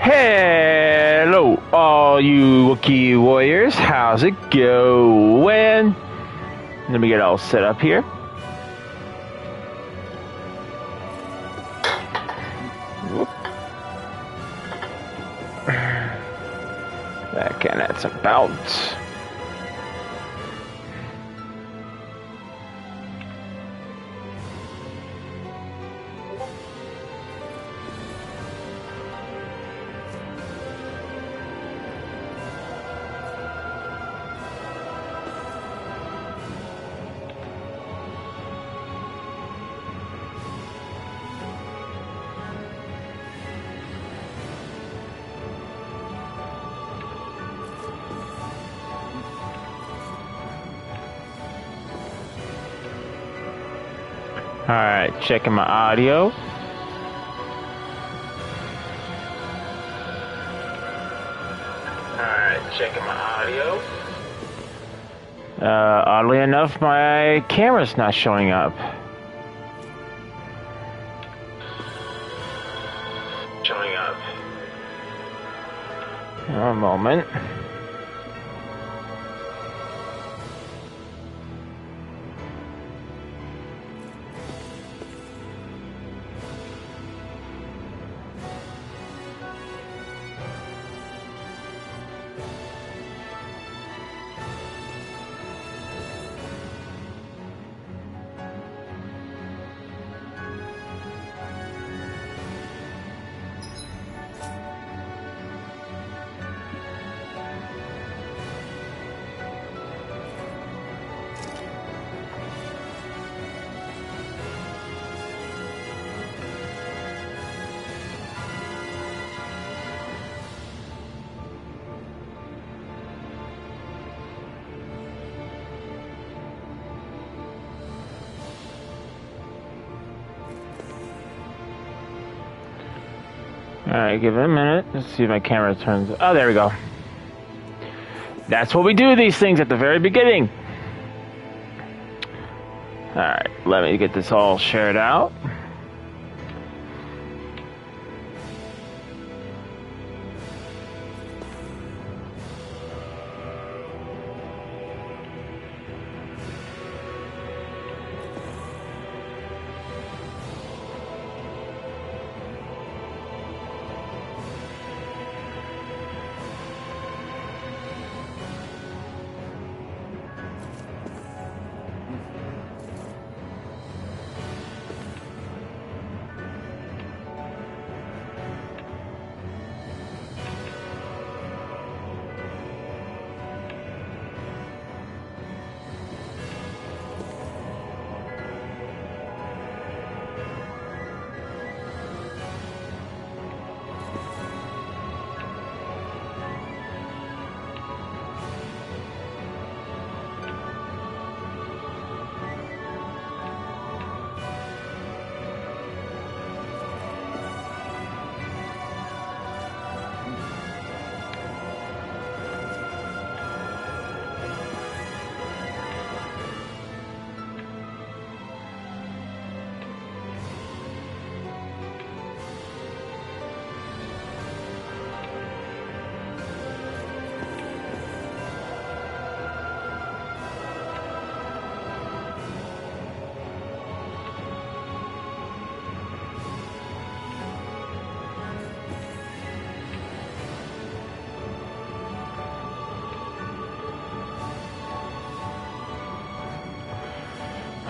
Hello, all you Wookiee warriors. How's it going? Let me get all set up here. That can add some bounce. Alright, checking my audio. Oddly enough, my camera's not showing up. A moment. Alright, give it a minute. Let's see if my camera turns. Oh, there we go. That's what we do these things at the very beginning. Alright, let me get this all shared out.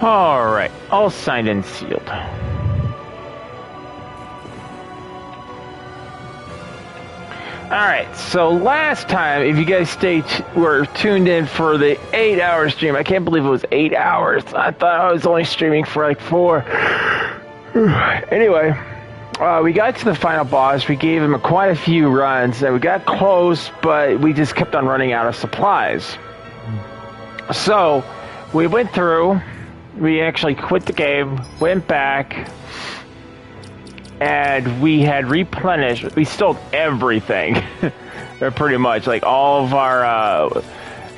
Alright, all signed and sealed. Alright, so last time, if you guys were tuned in for the 8-hour stream, I can't believe it was 8 hours. I thought I was only streaming for like 4. Anyway, we got to the final boss. We gave him quite a few runs, and we got close, but we just kept on running out of supplies. So, we went through. We actually quit the game, went back, and we had replenished. We stole everything, pretty much, like all of our,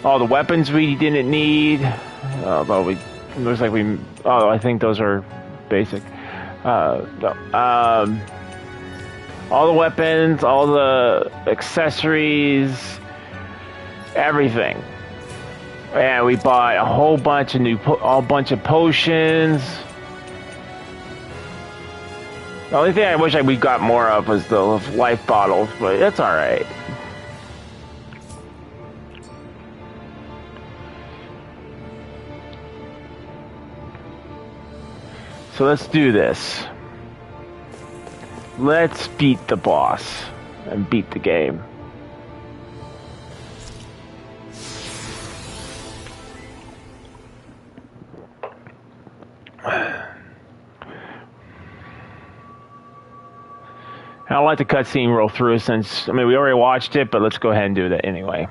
all the weapons we didn't need. Although it looks like we. Oh, I think those are basic. No. All the weapons, all the accessories, everything. And we bought a whole bunch of potions. The only thing I wish we got more of was the life bottles, but that's all right. So let's do this. Let's beat the boss and beat the game. I don't like the cutscene roll through since, I mean, we already watched it, but let's go ahead and do that anyway.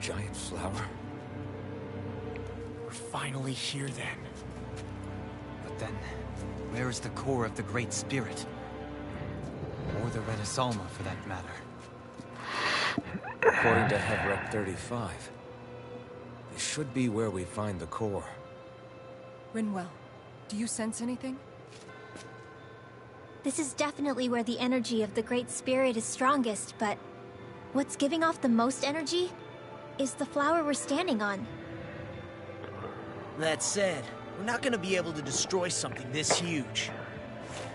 Giant flower? We're finally here then. But then, where is the core of the Great Spirit? Or the Renaissance, for that matter? According to Hevrek 35, this should be where we find the core. Rinwell, do you sense anything? This is definitely where the energy of the Great Spirit is strongest, but what's giving off the most energy is the flower we're standing on. That said, we're not gonna be able to destroy something this huge.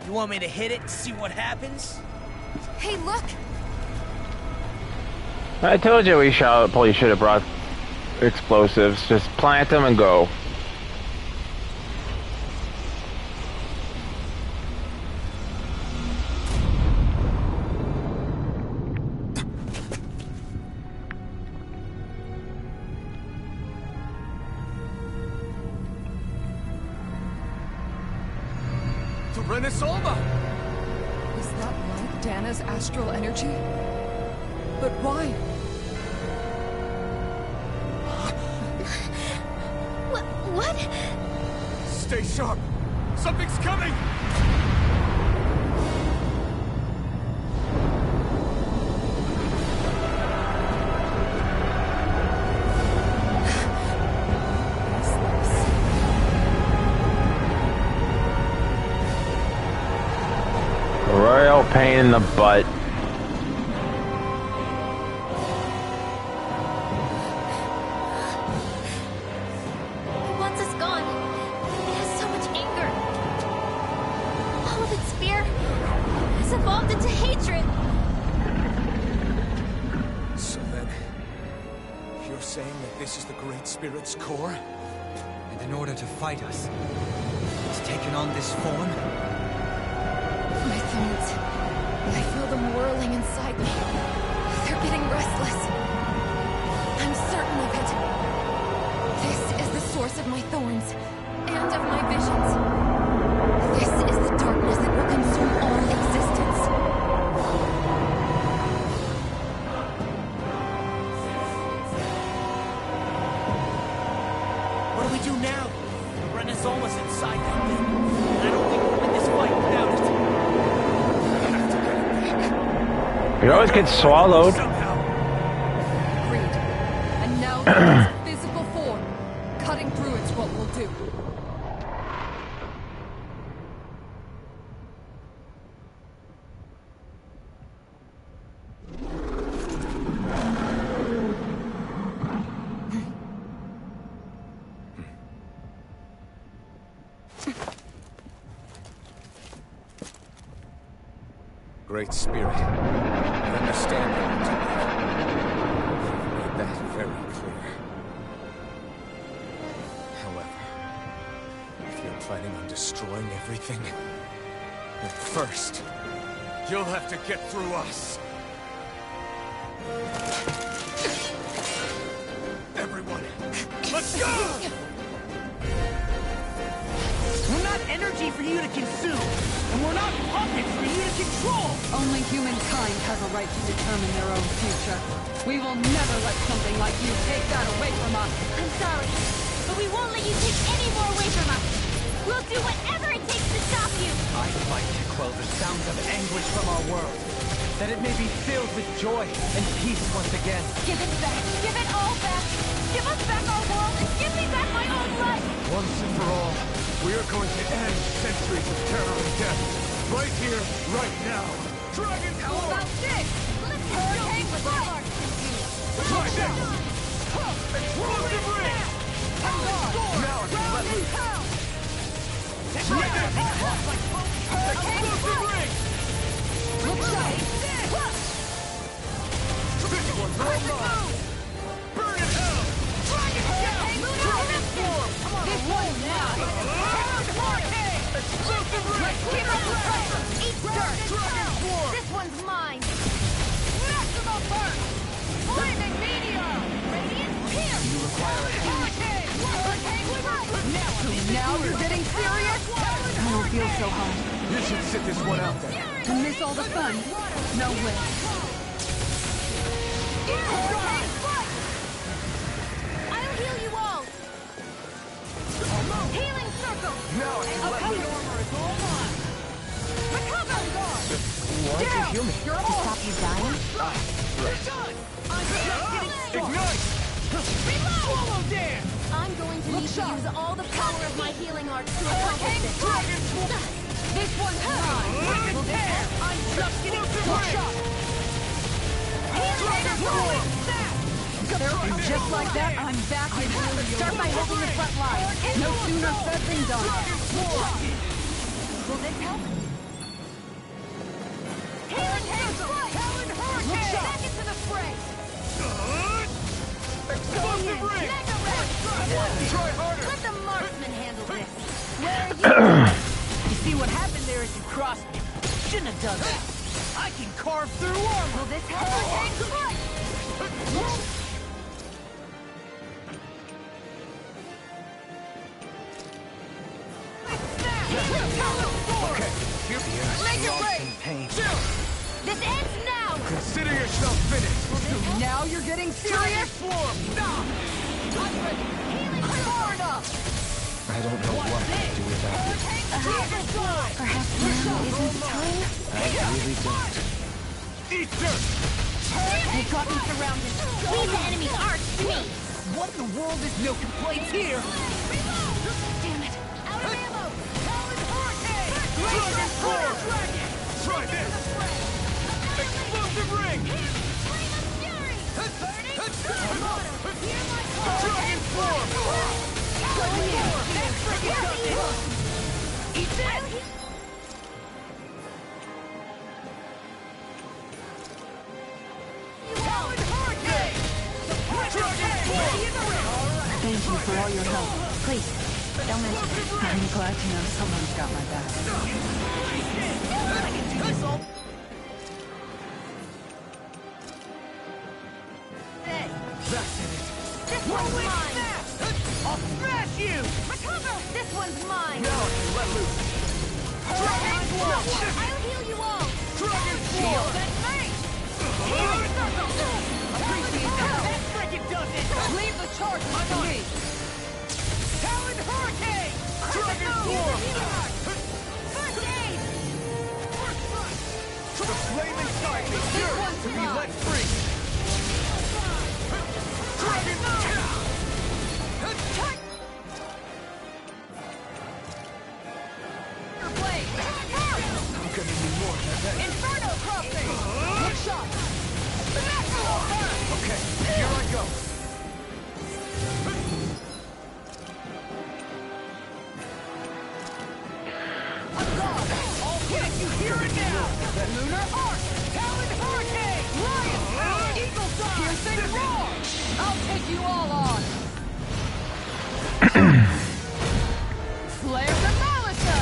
You want me to hit it and see what happens? Hey, look! I told you we probably should have brought explosives. Just plant them and go. Renaissance! Is that like Dana's astral energy? But why? What? Stay sharp! Something's coming! Royal pain in the butt. It wants us gone. It has so much anger. All of its fear has evolved into hatred. So then, you're saying that this is the Great Spirit's core? And in order to fight us, it's taken on this form? My thorns. I feel them whirling inside me. They're getting restless. I'm certain of it. This is the source of my thorns, and of my visions. This is the darkness that will consume all existence. What do we do now? The Renaissance is inside that thing. And I don't think we'll win this fight without it. It always gets swallowed. Somehow. Agreed. And now that it's physical form, cutting through it's what we'll do. Great Spirit, I understand that. You've made that very clear. destroying everything. But first, you'll have to get through us. Everyone, let's go! We're not energy for you to consume, and we're not puppets for you to control! Only humankind has a right to determine their own future. We will never let something like you take that away from us. I'm sorry, but we won't let you take any more away from us. We'll do whatever it takes to stop you. I fight to quell the sounds of anguish from our world, that it may be filled with joy and peace once again. Give it back. Give it all back. Give us back our world and give me back my own life. Once and for all, we are going to end centuries of terror and death. Right here, right now. Dragon How Claw! about this? Hurricane Strike! Try this! Explosive ring! Now I can let loose. Try this! Explosive ring! This one's all mine! Burn in hell! Dragon Form! This one's mine! Explosive ring! Let's keep up the pressure! Eat dirt! Dragon Form! This one's mine! Maximum burst! Flaming meteor! Radiant Pierce! You require a Hurricane Strike! Now you're getting serious? I don't feel so hot. You should sit this one out then. To miss all the fun? No way. Hurricane Strike! I'll heal you all! Healing Circle! Now I can let loose. Recover! Why don't you heal me? To stop you dying? Ignite! Swallow dance! I'm going to need to use all the power of my healing arts to accomplish this. Dragon Form! This one's mine! I'm just getting started! Dragon Form! And just like that, I'm back in. Start by holding the front line. No sooner said than done. Dragon Form! Will this help? Healing Strike! Back into the fray! Explosive ring! Mega Red! Try harder! Let the marksman handle this! Where are you? You see what happened there is you crossed me. Shouldn't have done that. I can carve through armor! Will this help? Hurricane Strike! Okay, here we are. Make it rain! in pain. This ends now! Consider yourself finished. Now you're getting serious? Form! Stop! Far enough! I don't know what to do without you. Perhaps now isn't the time? I really don't. Eat dirt! They've got me surrounded. Leave the enemy's arch to me! What in the world is no complaints here? Damn it! Out of ammo! Dragon Form! Try this! Explosive ring! Flame of Fury! Burning Dragon Form! Eat this! Thank you for all your help. Please, don't mention it. I'm glad to know someone's got my back. I can do this all. That's in it. This one's mine! I'll smash you! Recover! This one's mine! Now I can let loose. Dragon Form! I'll heal you all! Dragon Form! Healing Circle! Appreciate the help. That frickin' does it! Leave the charge to me. Talon Hurricane! Dragon Form! First aid! The flame inside me yearns to be let free. Dragon Blade. I'm gonna need more than that. Inferno crossing. Good shot. Okay, here I go. I'll hit you here and now! Lunar arc. Talon Hurricane! Lion. Eagle side. Piercing roar. I'll take you all on. Flare the Malachite.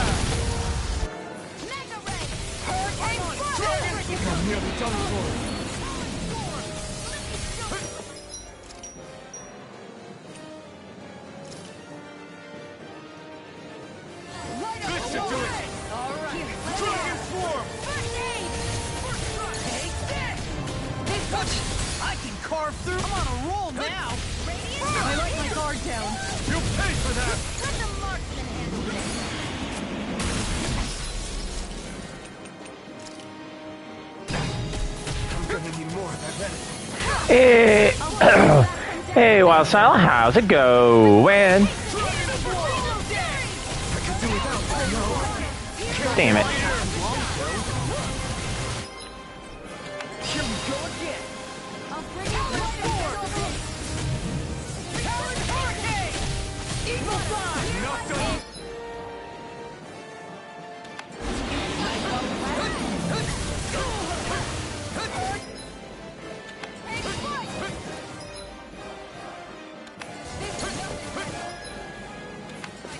fucking carve through. I'm on a roll now. I let my guard down. You'll pay for that! Let the marksman handle this. I'm gonna need more of that medicine. Hey, hey, Wild Silent, how's it going? Damn it. Here we go again. I'll bring it forward. Talon Hurricane! Eagle Fly! Not done!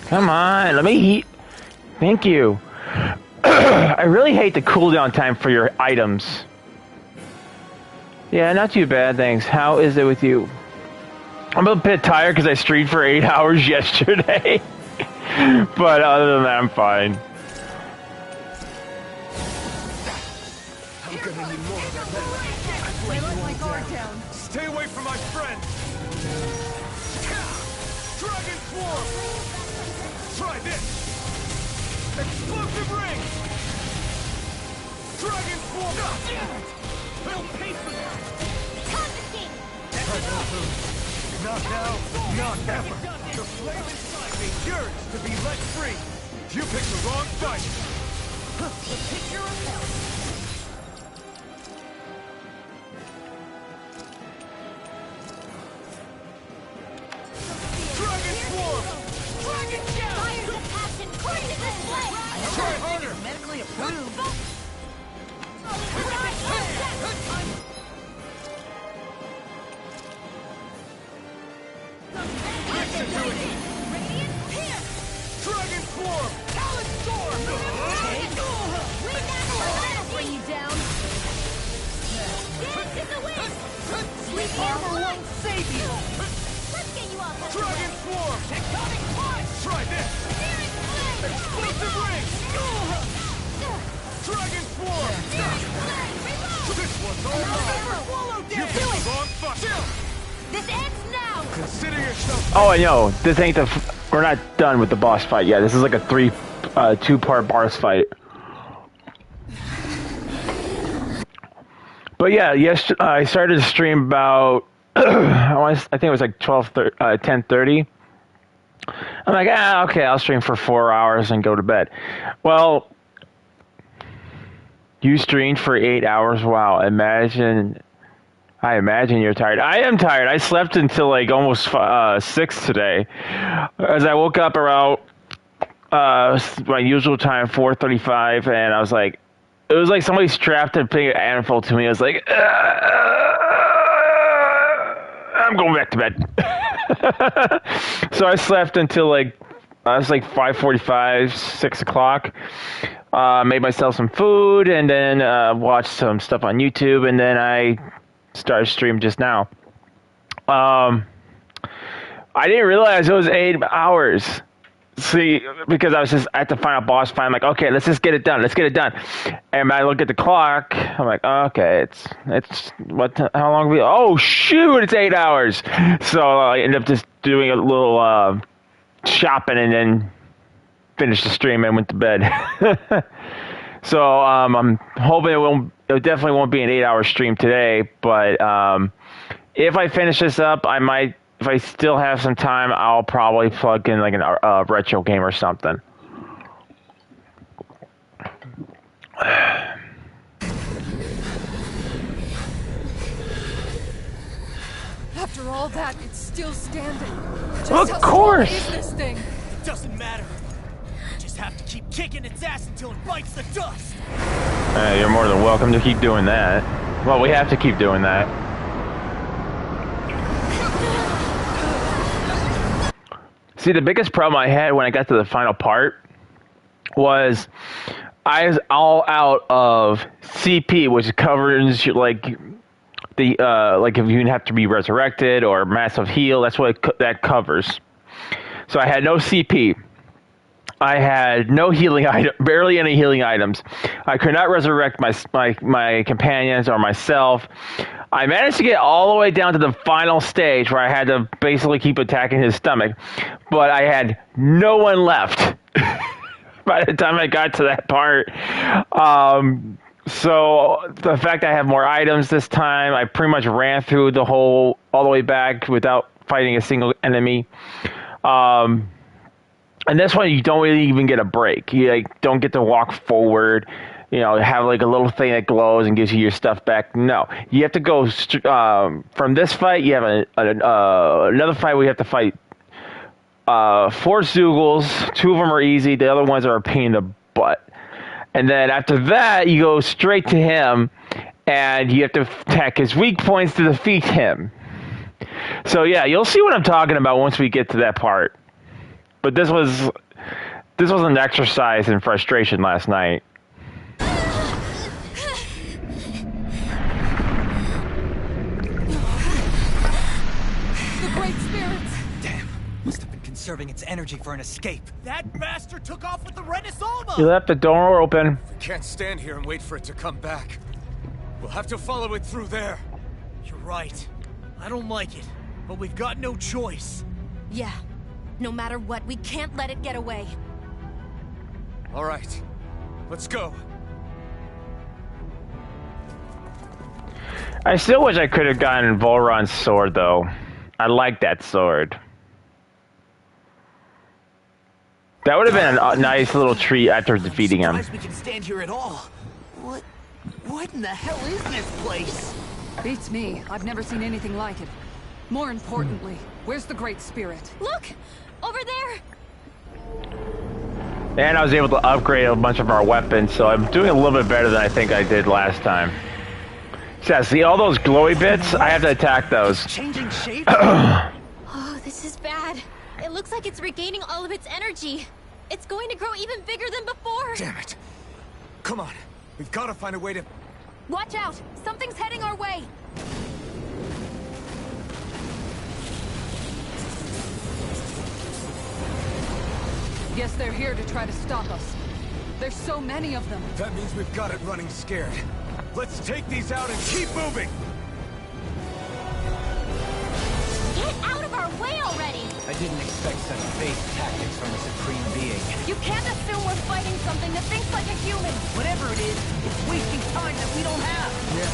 Come on, let me eat. Thank you. I really hate the cooldown time for your items. Yeah, not too bad, thanks. How is it with you? I'm a bit tired because I streamed for 8 hours yesterday. But other than that, I'm fine. I'm gonna need more of that medicine. I let my guard down. Stay away from my friend! Dragon Swarm! Try this! Explosive Ring! Dragon Swarm! We'll pay for that. Confiscate. Not now, not ever! The flame inside me yearns to be let free! You picked the wrong fight! The picture of hell. Dragon Swarm! Dragon Gem! Fires of passion course to display. Try harder. Medically approved. Dragon Swarm! Talon Storm! That'll bring you down. Dance in the wind. Sleep armor won't save you. Let's get you off that Dragon Swarm! Tectonic punch. Try this! Searing flame. Explosive Ring! Dragon Swarm! Searing flame. Reload. This one's all mine! Swallow You dance. picked the wrong fight! This ends now. Consider yourself... Oh, I know. This ain't the. We're not done with the boss fight yet. This is like a two-part boss fight. But yeah, I started to stream about. I think it was like 10:30. I'm like, okay, I'll stream for 4 hours and go to bed. Well, you streamed for 8 hours. Wow, I imagine you're tired. I am tired. I slept until like almost 6 today. As I woke up around my usual time, 4:35, and I was like, it was like somebody strapped a big anvil to me. I was like, I'm going back to bed. So I slept until like, I was like 5:45, 6 o'clock. Made myself some food and then watched some stuff on YouTube, and then I started stream just now. I didn't realize it was 8 hours. See, because I was just at the final boss fight. I'm like, okay, let's just get it done. Let's get it done. And I look at the clock. I'm like, okay, it's how long? Oh shoot, it's 8 hours. So I ended up just doing a little shopping and then finished the stream and went to bed. So I'm hoping it definitely won't be an 8-hour stream today, but if I finish this up, I might, if I still have some time, I'll probably plug in like a retro game or something. After all that, it's still standing. Just Of how course. strong is this thing? It doesn't matter. Just have to keep kicking its ass until it bites the dust. You're more than welcome to keep doing that. Well, we have to keep doing that. See, the biggest problem I had when I got to the final part was I was all out of CP, which covers like the like if you have to be resurrected or massive heal. That's what that covers. So I had no CP. I had no healing item, barely any healing items. I could not resurrect my companions or myself. I managed to get all the way down to the final stage where I had to basically keep attacking his stomach, but I had no one left by the time I got to that part. So the fact that I have more items this time, I pretty much ran through all the way back without fighting a single enemy. And this one, you don't really even get a break. You don't get to walk forward. Have like a little thing that glows and gives you your stuff back. No, you have to go from this fight. You have another fight where you have to fight 4 Zoogles. 2 of them are easy. The other ones are a pain in the butt. And then after that, you go straight to him, and you have to attack his weak points to defeat him. So yeah, you'll see what I'm talking about once we get to that part. But this was an exercise in frustration last night. Conserving its energy for an escape. That bastard took off with the Renaissance! You left the door open. We can't stand here and wait for it to come back. We'll have to follow it through there. You're right. I don't like it, but we've got no choice. Yeah. No matter what, we can't let it get away. All right. Let's go. I still wish I could have gotten Volron's sword, though. I like that sword. That would have been a nice little treat after defeating him. I'm surprised we can stand here at all. What in the hell is this place? Beats me. I've never seen anything like it. More importantly, where's the Great Spirit? Look! Over there! And I was able to upgrade a bunch of our weapons, so I'm doing a little bit better than I think I did last time. Yeah, see all those glowy bits? I have to attack those. Changing shape? Oh, this is bad. It looks like it's regaining all of its energy. It's going to grow even bigger than before. Damn it. Come on. We've got to find a way to... Watch out! Something's heading our way! Guess they're here to try to stop us. There's so many of them. That means we've got it running scared. Let's take these out and keep moving! Get out of our way already! I didn't expect such base tactics from a supreme being. You can't assume we're fighting something that thinks like a human! Whatever it is, it's wasting time that we don't have. Yeah,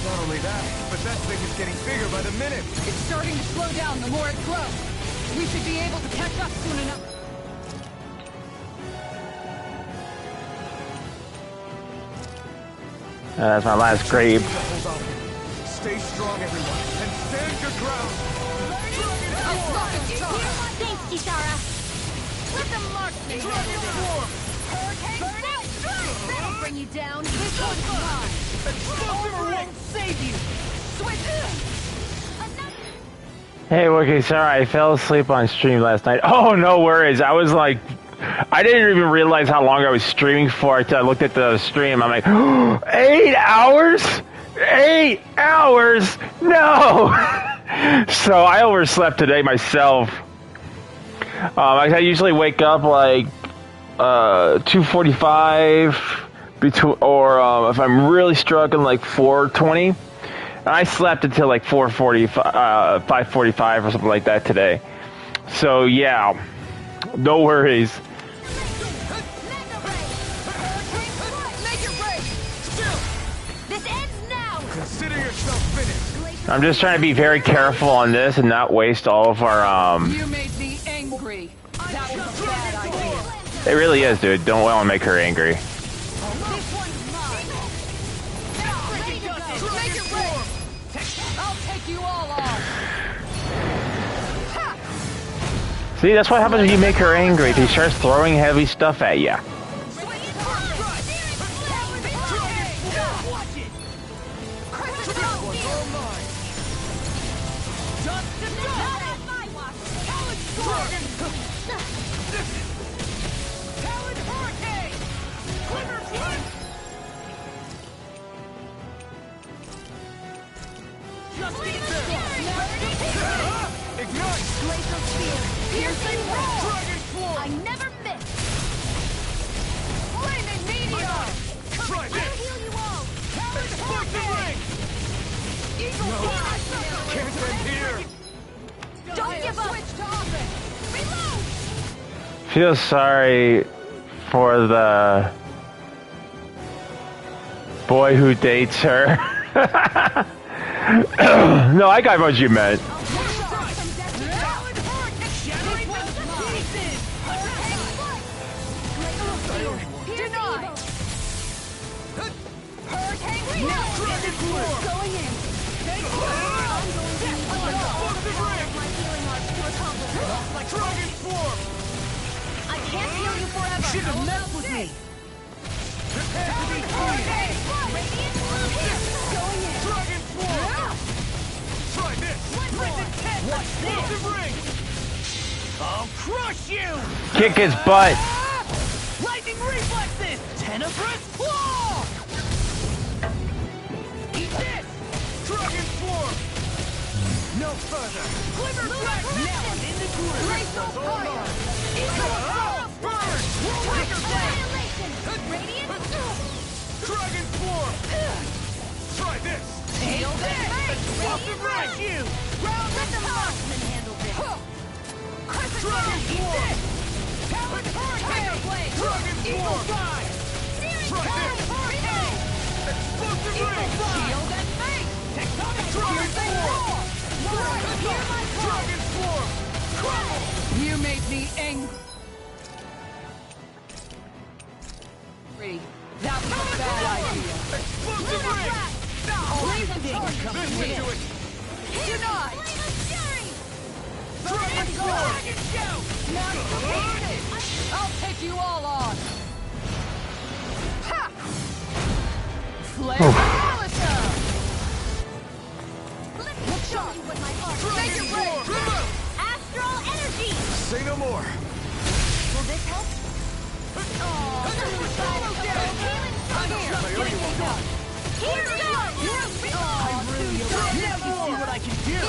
not only that, but that thing is getting bigger by the minute. It's starting to slow down the more it grows. We should be able to catch up soon enough. That's my last grave. Hold on. Stay strong, everyone, and stand your ground. Thanks, Kisara! Let them mark me! Dragon form! Hurricane Strike! That'll bring you down! This one's mine! Explosive ring! Won't save you! Switch! Hey, Wookiee, sorry, I fell asleep on stream last night. Oh, no worries. I was like, I didn't even realize how long I was streaming for until I looked at the stream. I'm like, 8 hours? 8 hours? No! So I overslept today myself. I usually wake up like 2:45 or if I'm really struggling, like 4:20. And I slept until like 5:45 or something like that today. So yeah, no worries. Consider yourself finished. I'm just trying to be very careful on this and not waste all of our You made me angry. That was a bad idea. It really is, dude. Don't want to make her angry. This one's mine. I'll take you all on. See, that's what happens when you make her angry. She starts throwing heavy stuff at you. I never miss! Flaming meteor! Try this! I'll heal you all! Explosive ring! Can't end here! Don't give up! Reload! Feel sorry for the boy who dates her. No, I got what you meant. I can't heal you forever. Should have messed with me. Prepare to be free! Dragon Form! Try this! What's this? Explosive ring! I'll crush you! Kick his butt. Lightning reflexes! Tenebrous claw! Eat this! Dragon Form! No further! Glimmer flash! Now I'm in the groove! Glacial fire! Burn! Tiger annihilation! Radiant! Dragon Form! Try this! Tail this! Explosive ring! You! Round let the marksman handle this! Crescent Dragon Eat Form! this! Talon Hurricane! Blade! Dragon Eagle Form! Dive! Try this! Hurricane! Explosive Eagle ring! Dive! Shield and Fate! Tectonic Dragon Piercing Form! Roar! Hear my call! Dragon Form! Crumble! You made me angry. That was a bad idea. Explosive ring! Blazing Listen to it! Denied. Dragon Form! I'll take you all on. Ha! Flare Skeleton. Look sharp with my arm! Dragon Form! Astral energy! Say no more! Will this help? Here we go! I really hope you see what I can do!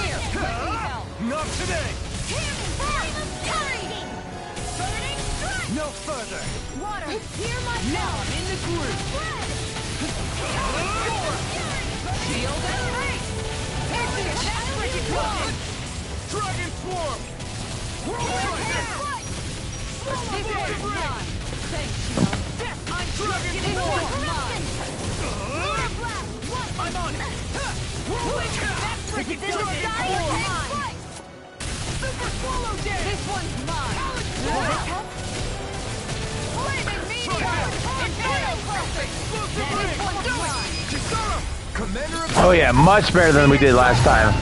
Not today! No further! Water, hear my Now I'm in the groove! Shield and Fate! Dragon Form! This one's mine. Thanks, Shield. I'm Dragon this Form! one's mine! I'm on it! That's freaking mine! Super Swallow Day! This one's mine. Flaming Meteor! Inferno Classic! Explosive This ring! one's mine! Kisara! Commander of... Oh yeah, much better than we did last time.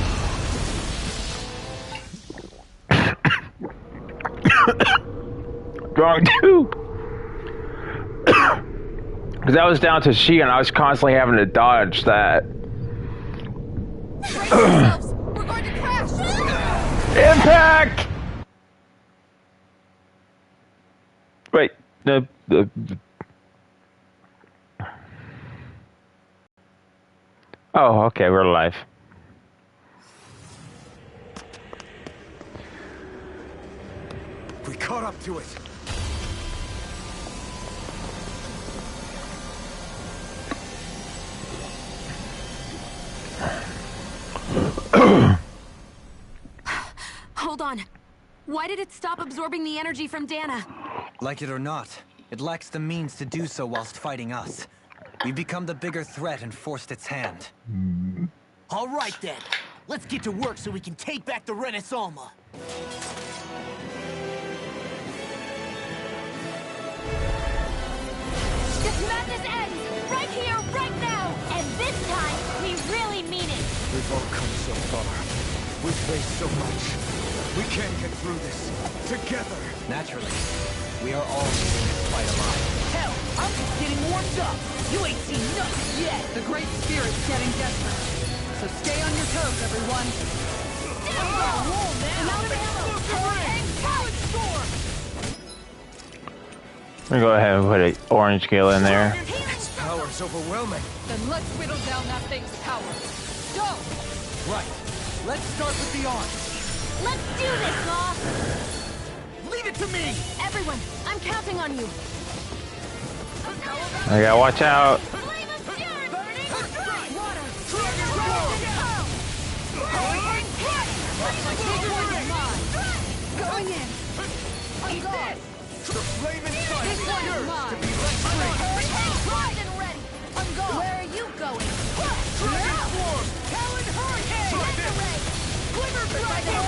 Wrong too. Because that was down to she, and I was constantly having to dodge that. Brace yourselves! We're going to crash! Impact! Wait, no. Oh, okay, we're alive. We caught up to it! Hold on. Why did it stop absorbing the energy from Dana? Like it or not, it lacks the means to do so whilst fighting us. We've become the bigger threat and forced its hand. All right then. Let's get to work so we can take back the Renaissance. This madness ends! Right here, right now! And this time, we really mean it! We've all come so far. We've faced so much. We can get through this. Together! Naturally, we are all keeping this fight alive. Hell, I'm just getting warmed up. You ain't seen nothing yet. The Great Spirit's getting desperate. So stay on your toes, everyone. Whoa, man! I'm out of ammo! Hurricane Talon Storm! I'm gonna go ahead and put an orange gill in there. Its power's overwhelming. Then let's whittle down that thing's power. Go! Right. Let's start with the arms. Let's do this, Law! Leave it to me! Everyone, I'm counting on you. I gotta watch out. Flame of Fury! Burning strike! Water! Dragon Form! Going in. I'm gone. The flame inside This is one's yours mine. to be let free. Primed and ready. I'm gone. Where are you going? Dragon form. Talon Hurricane. Try this. Glimmer Dragon.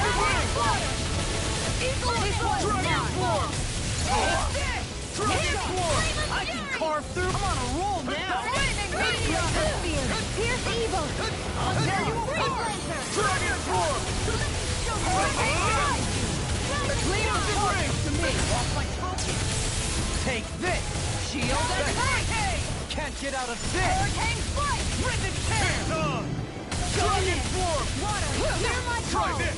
Eagle Dragon form. Dragon form. I can carve through. I'm on a roll now. Pierce evil. There you are. Dragon form. To me. Off my trophy. Take this. Shield and hurricane. Can't get out of this. Hurricane flight. Rhythm Hands on. Dragon form. Water. Hear my Try call. this.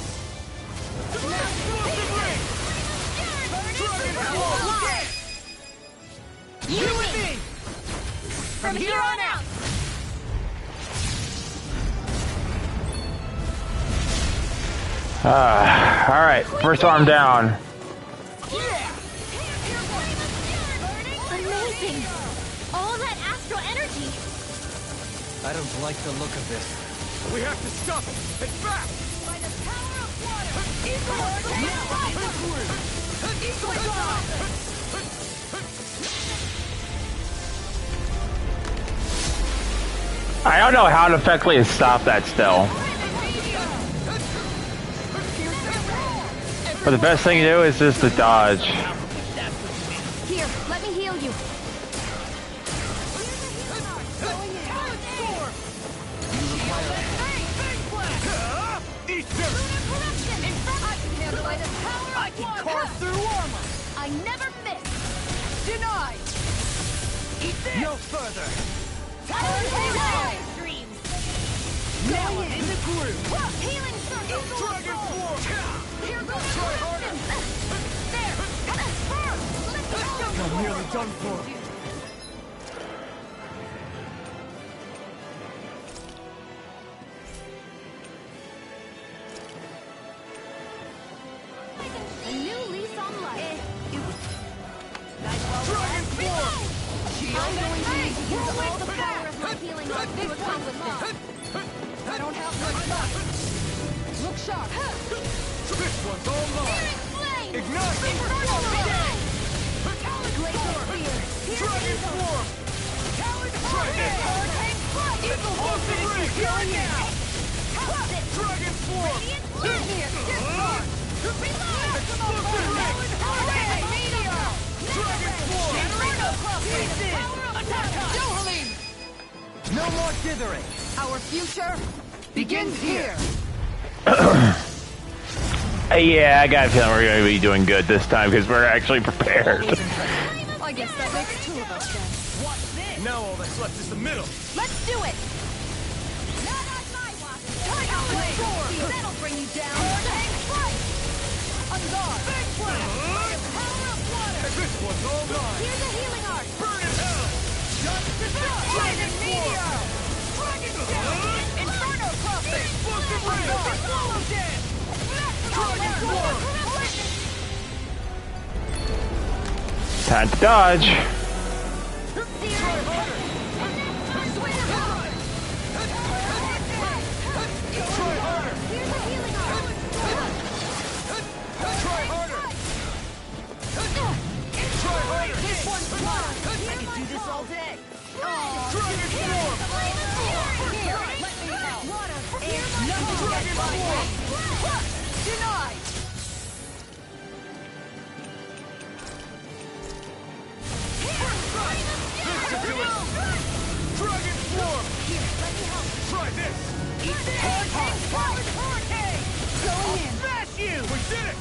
Explosive ring. Dragon form. You and me. From here on out. All right, first arm down. Amazing. All that astral energy. I don't like the look of this. We have to stop it. It's back. By the power of water. Eagle I don't know how to effectively stop that still. But the best thing to do is just to dodge. Here, let me heal you. Eat this. I can carve through armor. I never miss. Denied. Eat this. No further. Dreams. Now I'm in the groove. Healing circle. Dragon form. Here goes Try harder. There. I'm nearly done for. A new lease on life. Dragon form. I'm going to need to use all the power of my healing arts to accomplish this. I don't have much time. Look sharp. This one's all mine. Flame! Ignite. Infernal Ray! Glacier Spear! Dragon form. Try this. Explosive ring. Dragon form. Explosive ring. Dragon form. No more dithering. Our future begins here. Yeah, I got a feeling we're going to be doing good this time because we're actually prepared. I guess that makes two of us then. What's this? Now all that's left is the middle. Let's do it! Not on my watch! That'll bring you down! On guard. This one's all mine. Here's a healing art! Burn in hell. Dragon meteor. Dragon down. Inferno prophet. Explosive ring. Swallow dead. Dragon form. Time to dodge. Try harder. Here's a healing art! Try harder. Try harder. This one's mine. I could do this all day! Dragon form. Here, let me help. Here's Nothing Dragon gets by me. form. Denied. This should do it. Dragon form. Try this. Hurricane. Going in. Smash you. We did it.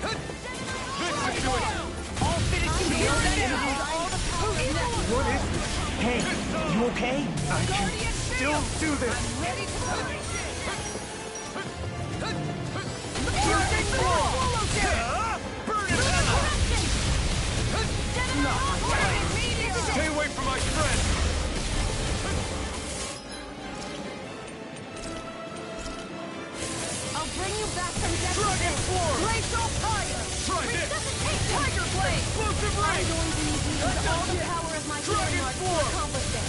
This should do it. All finishing here. What is this? Hey, you okay? I can still do this. Ready to go. Dragon form. Burn in hell. Stay away from my friend. I'll bring you back from death. Dragon form. Glacial fire. Try this. Tiger blade. Explosive ring. I'm going to need to use all the power of my Dragon Form! Accomplish this.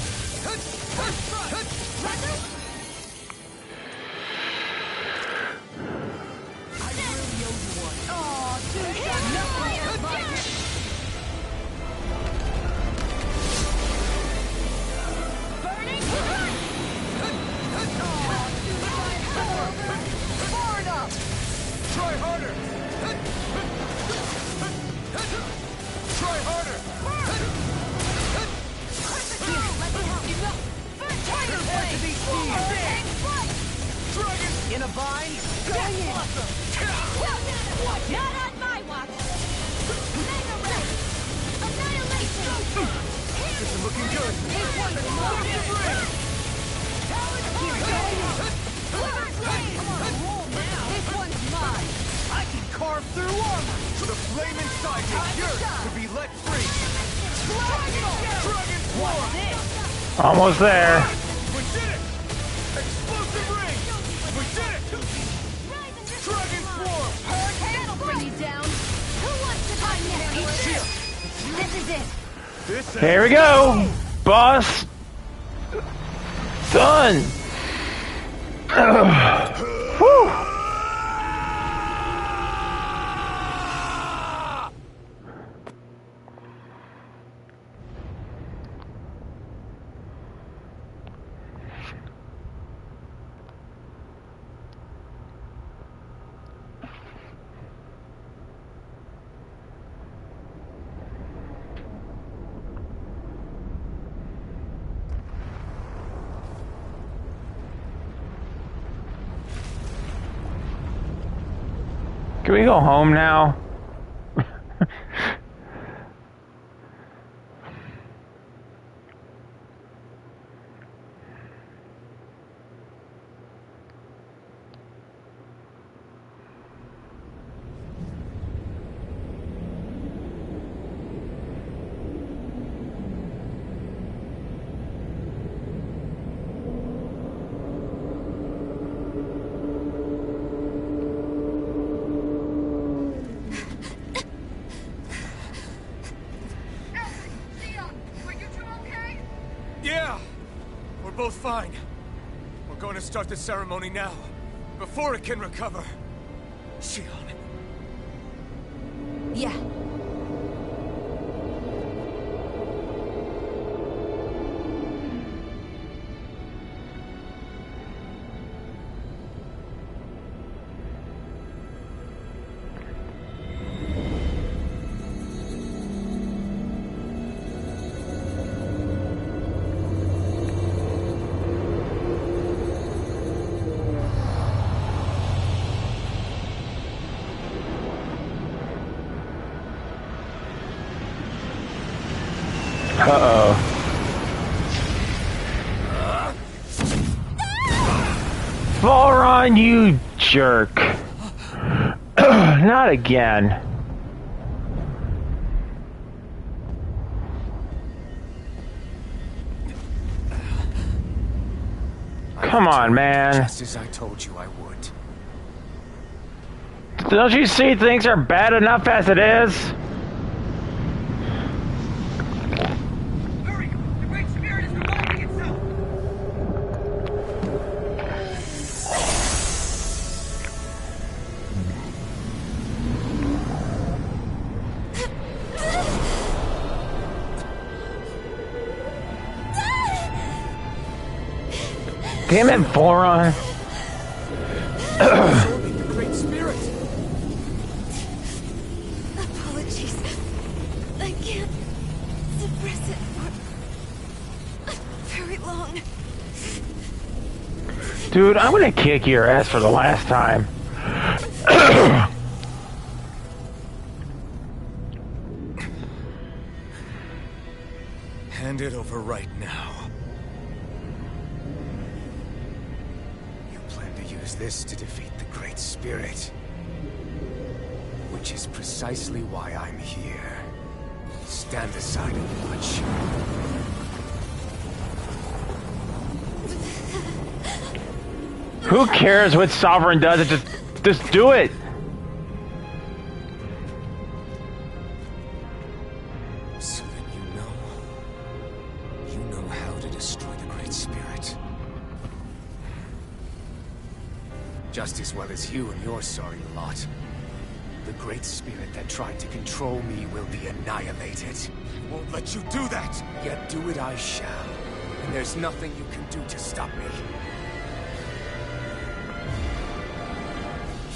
I really owe you one. Aw, dude, Burning Sun! Far enough! Try harder! Try harder! In a bind? Going in! Not on my watch! Mega Ray! Annihilation! This is looking good! This one's mine! This one's mine! I can carve through armor! The flame inside me yearns to be let free! Dragon Form! Almost there. We did it! Explosive ring! We did it! Dragon Form! That'll bring you down! Who wants to find next? This is it! This is Here we go, boss. Done. Whew. Can we go home now? Yeah! We're both fine. We're going to start the ceremony now, before it can recover. Shion. Yeah. Uh-oh. Voron, you jerk. Not again. Come on, man. Just as I told you I would. Don't you see things are bad enough as it is? Hurry! The Great Spirit is reviving itself! Damn it, Voron. Absorbing the Great Spirit. Apologies. I can't suppress it for very long. Dude, I'm gonna kick your ass for the last time. Hand it over right now. You plan to use this to defeat the Great Spirit. Which is precisely why I'm here. Stand aside and watch. Who cares what Sovereign does? Just do it. So that you know Great Spirit. Just as well as you and your sorry lot. The Great Spirit that tried to control me will be annihilated. I won't let you do that! Yet do it I shall. And there's nothing you can do to stop me.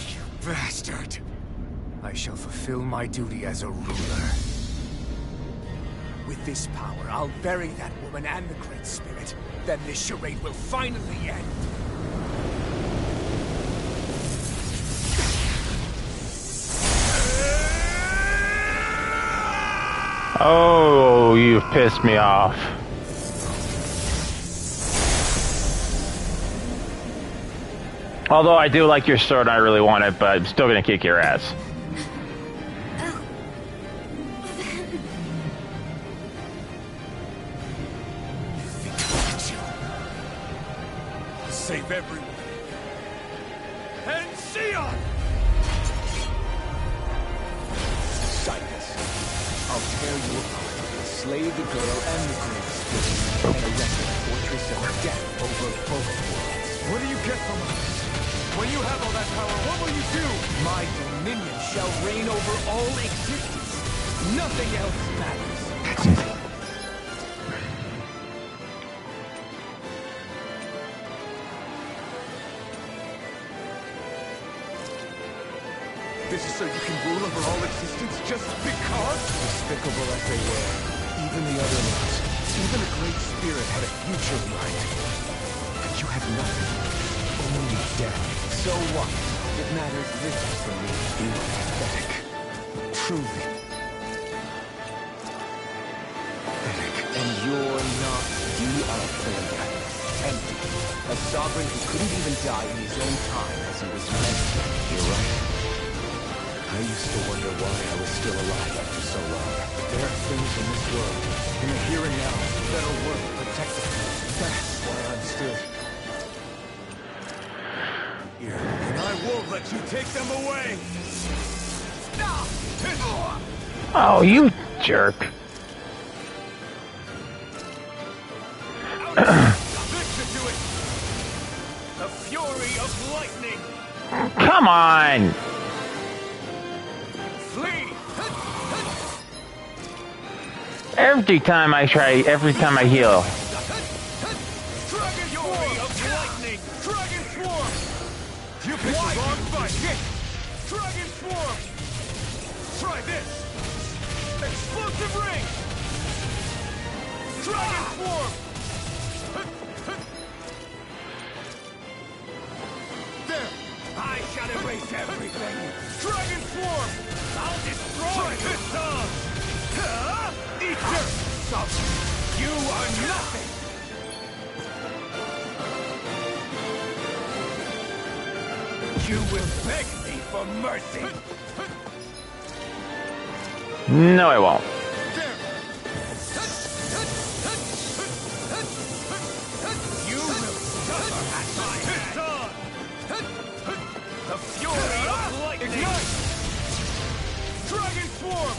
You bastard! I shall fulfill my duty as a ruler. With this power, I'll bury that woman and the Great Spirit. Then this charade will finally end. Oh, you've pissed me off. Although I do like your sword, I really want it, but I'm still gonna kick your ass. Save everyone. And Sion! Sightless. I'll tear you apart, slay the girl and the Great Spirit, and erect a fortress of death over both worlds. What do you get from us? When you have all that power, what will you do? My dominion shall reign over all existence. Nothing else matters. That's it. This is so you can rule over all existence just because? Despicable as they were, even the other ones, even the Great Spirit had a future in mind. But you have nothing, only death. So what? It matters little for me. You are pathetic. Truly. Pathetic. And you're not. You are a failure. Empty. A sovereign who couldn't even die in his own time as he was meant to. You're right. I used to wonder why I was still alive after so long. There are things in this world, in the here and now, that are worth protecting. That's why I'm still here. And I won't let you take them away! Stop! Oh, you jerk. Listen to it! The fury of lightning! Come on! Flee! Every time I heal. Dragon fury of lightning! Dragon swarm! You picked the wrong fight! Dragon swarm! Try this! Explosive ring! Dragon swarm! There! I shall erase everything! Dragon swarm! I'll destroy this tongue! Eat dirt! Stop! You are nothing! You will beg me for mercy! No, I won't. You will suffer at my hand! The fury of lightning! Ignite! Dragon swarm!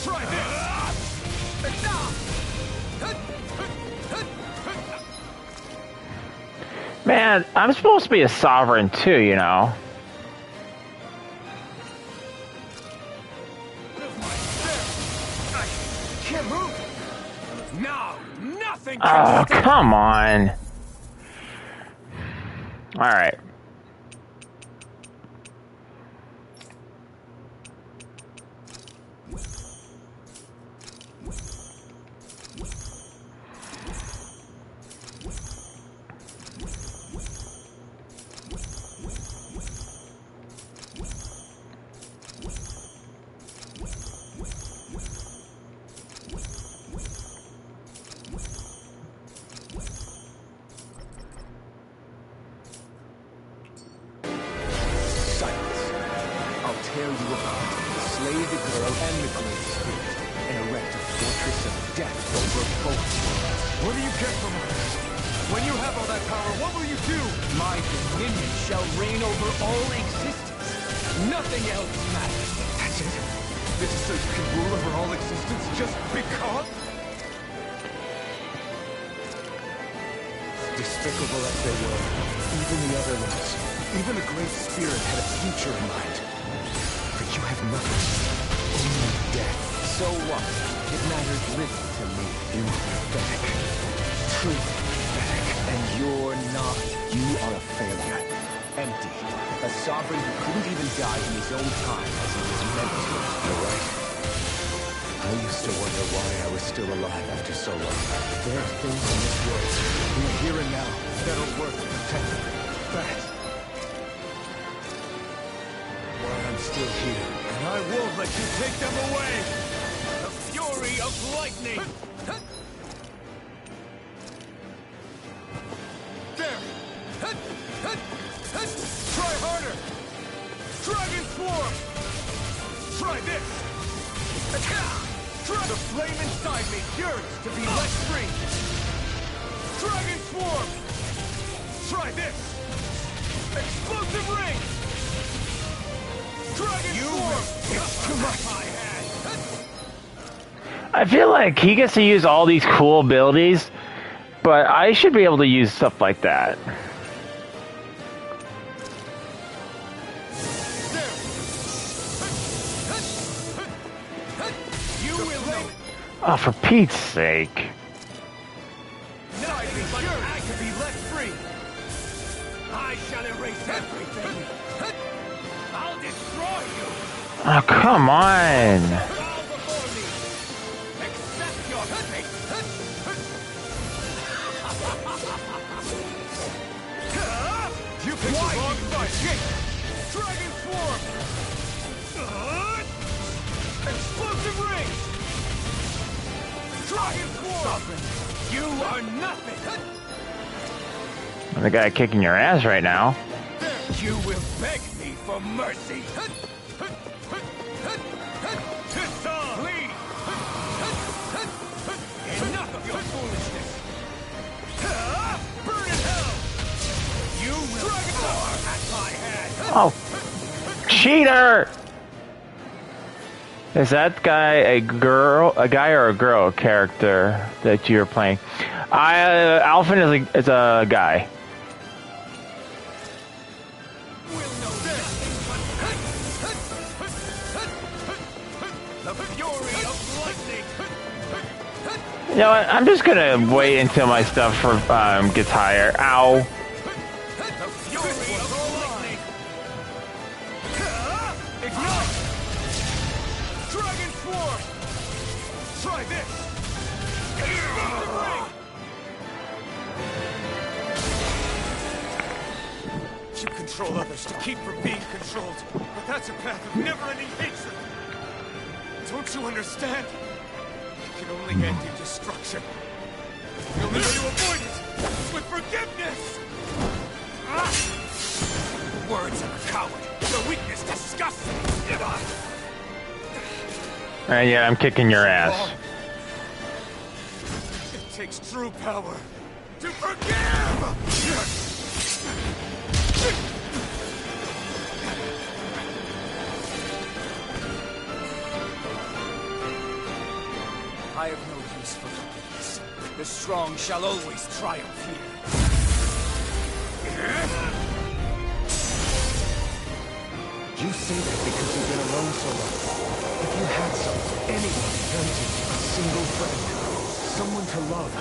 Try this! Man, I'm supposed to be a sovereign too, you know. I can't move! Now, nothing Oh, can stop. come on. Alright. Tear you apart, slay the girl and the Great Spirit, and erect a fortress of death over both worlds. What do you get from us? When you have all that power, what will you do? My dominion shall reign over all existence. Nothing else matters. That's it. This is so you can rule over all existence just because? Despicable as they were, even the other lords, even the Great Spirit had a future in mind. But you have nothing, only death. So what? It matters little to me. You are pathetic. Truly pathetic. And you're not. You are a failure. Empty. A sovereign who couldn't even die in his own time as he was meant to. You're right. I used to wonder why I was still alive after so long. There are things in this world, in the here and now, that are worth protecting. That. Why I'm still here. And I won't let you take them away! The fury of lightning! There! Try harder! Dragon Swarm! Try this! The flame inside me yearns to be let free! Dragon Swarm! Try this! Explosive Ring! Dragon Swarm! It's too much! I feel like he gets to use all these cool abilities, but I should be able to use stuff like that. Oh, for Pete's sake. I can be let free. I shall erase everything. I'll destroy you. Oh, come on. Bow before me. Accept your fate. You picked the wrong fight. Dragon Swarm. Explosive Ring. Dragon Swarm! You are nothing! The guy kicking your ass right now. You will beg me for mercy! Please! Enough of your foolishness! Burn in hell! You will roar at my head! Oh, cheater! Is that guy a guy or a girl character that you're playing? Alphen is a guy. You know what? I'm just gonna wait until my stuff gets higher. Ow. You control others to keep from being controlled, but that's a path of never-ending hatred. Don't you understand? It can only end in destruction. The only way to avoid it is with forgiveness! Words of a coward. Your weakness disgusts me. Yeah, I'm kicking your ass. It takes true power to forgive! I have no use for forgiveness. The strong shall always triumph here. You say that because you've been alone so long. If you had someone, anyone to turn to, a single friend, someone to love,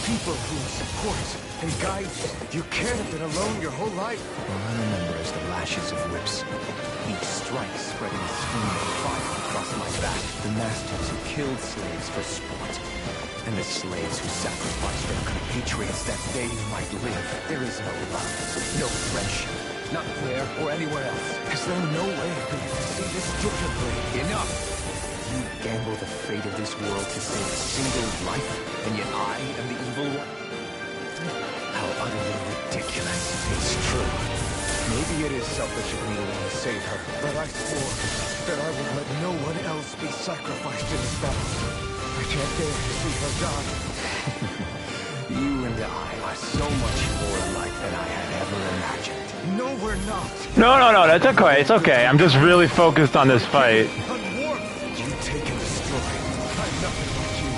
people who support and guide you, you can't have been alone your whole life. All I remember is the lashes of whips. Each strike spreading a stream of fire across my back. The masters who killed slaves for sport. And the slaves who sacrificed their compatriots that they might live. There is no love, no friendship. Not there or anywhere else. Is there no way for you to see this differently? Enough! You gamble the fate of this world to save a single life, and yet I am the evil one? How utterly ridiculous. It's true. Maybe it is selfish of me to want to save her, but I swore that I would let no one else be sacrificed in this battle. I can't bear to see her die. You and I are so much more alike than I had ever imagined. No, we're not. No, that's okay. It's okay. I'm just really focused on this fight. You take and destroy. I'm nothing like you.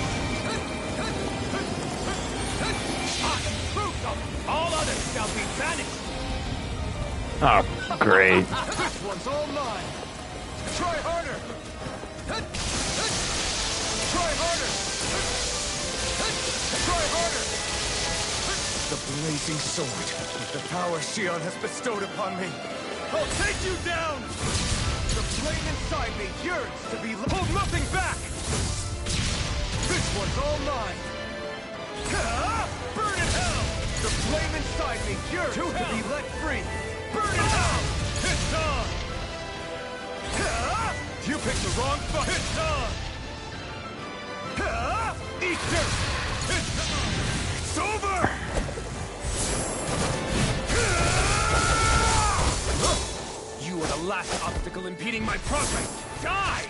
shall be banished! Oh, great. This one's all mine! Try harder! Try harder! Try harder! The blazing sword, with the power Shion has bestowed upon me. I'll take you down! The flame inside me yearns to be... Hold nothing back! This one's all mine! Burn in hell! The flame inside me yearns to be let free! Burn in hell! It's on! You picked the wrong fight! It's on! Eat dirt! It's over! You are the last obstacle impeding my progress! Die!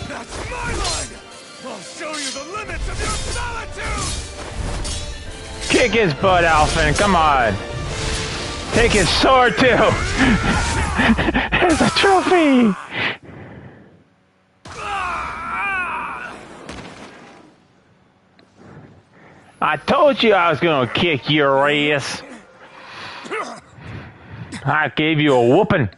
That's my line! I'll show you the limits of your solitude! Kick his butt, Alphen. Come on. Take his sword, too. There's a trophy. I told you I was going to kick your ass. I gave you a whooping.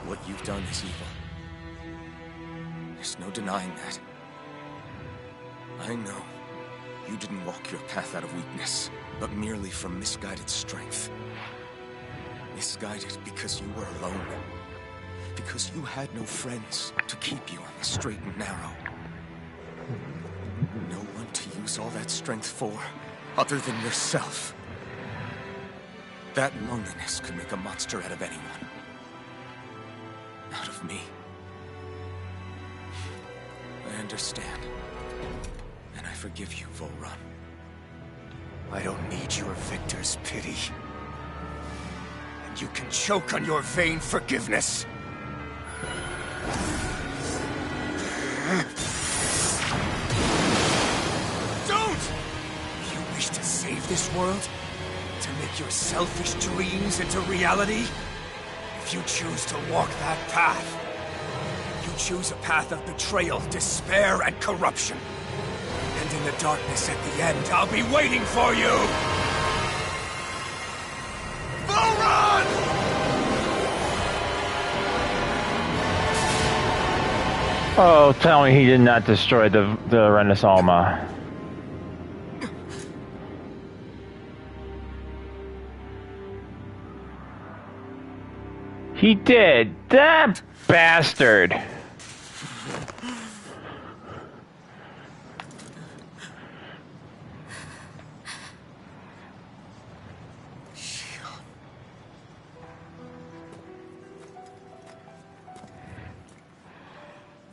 What you've done is evil. There's no denying that. I know you didn't walk your path out of weakness, but merely from misguided strength. Misguided because you were alone. Because you had no friends to keep you on the straight and narrow. No one to use all that strength for, other than yourself. That loneliness could make a monster out of anyone. Out of me. I understand. And I forgive you, Volrun. I don't need your victor's pity. And you can choke on your vain forgiveness. Don't! You wish to save this world? To make your selfish dreams into reality? If you choose to walk that path, you choose a path of betrayal, despair, and corruption. And in the darkness at the end, I'll be waiting for you! Volrun! Oh, tell me he did not destroy the Renaissance. He did. That bastard.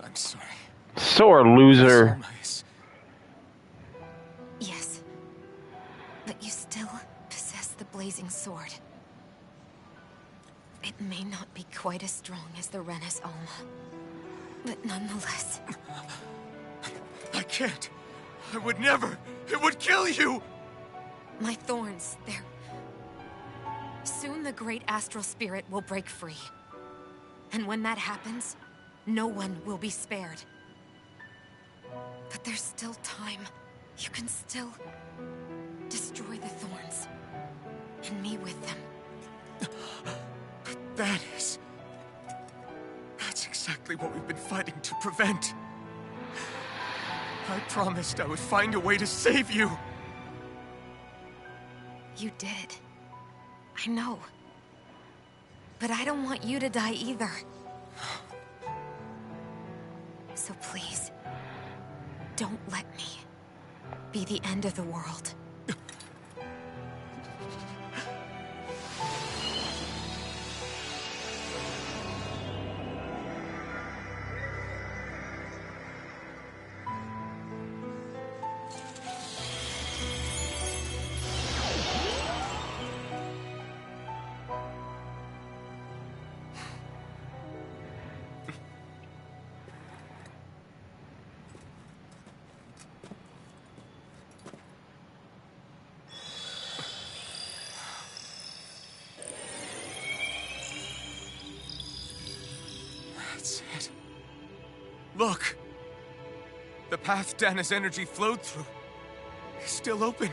I'm sorry. Sore loser. Yes. But you still possess the blazing sword. It may not be quite as strong as the Renaissance, but nonetheless... I can't. I would never. It would kill you! My thorns, they're... Soon the great astral spirit will break free. And when that happens, no one will be spared. But there's still time. You can still destroy the thorns. And me with them. That's exactly what we've been fighting to prevent. I promised I would find a way to save you. You did. I know. But I don't want you to die either. So please, don't let me be the end of the world. That's it. Look! The path Dana's energy flowed through is still open.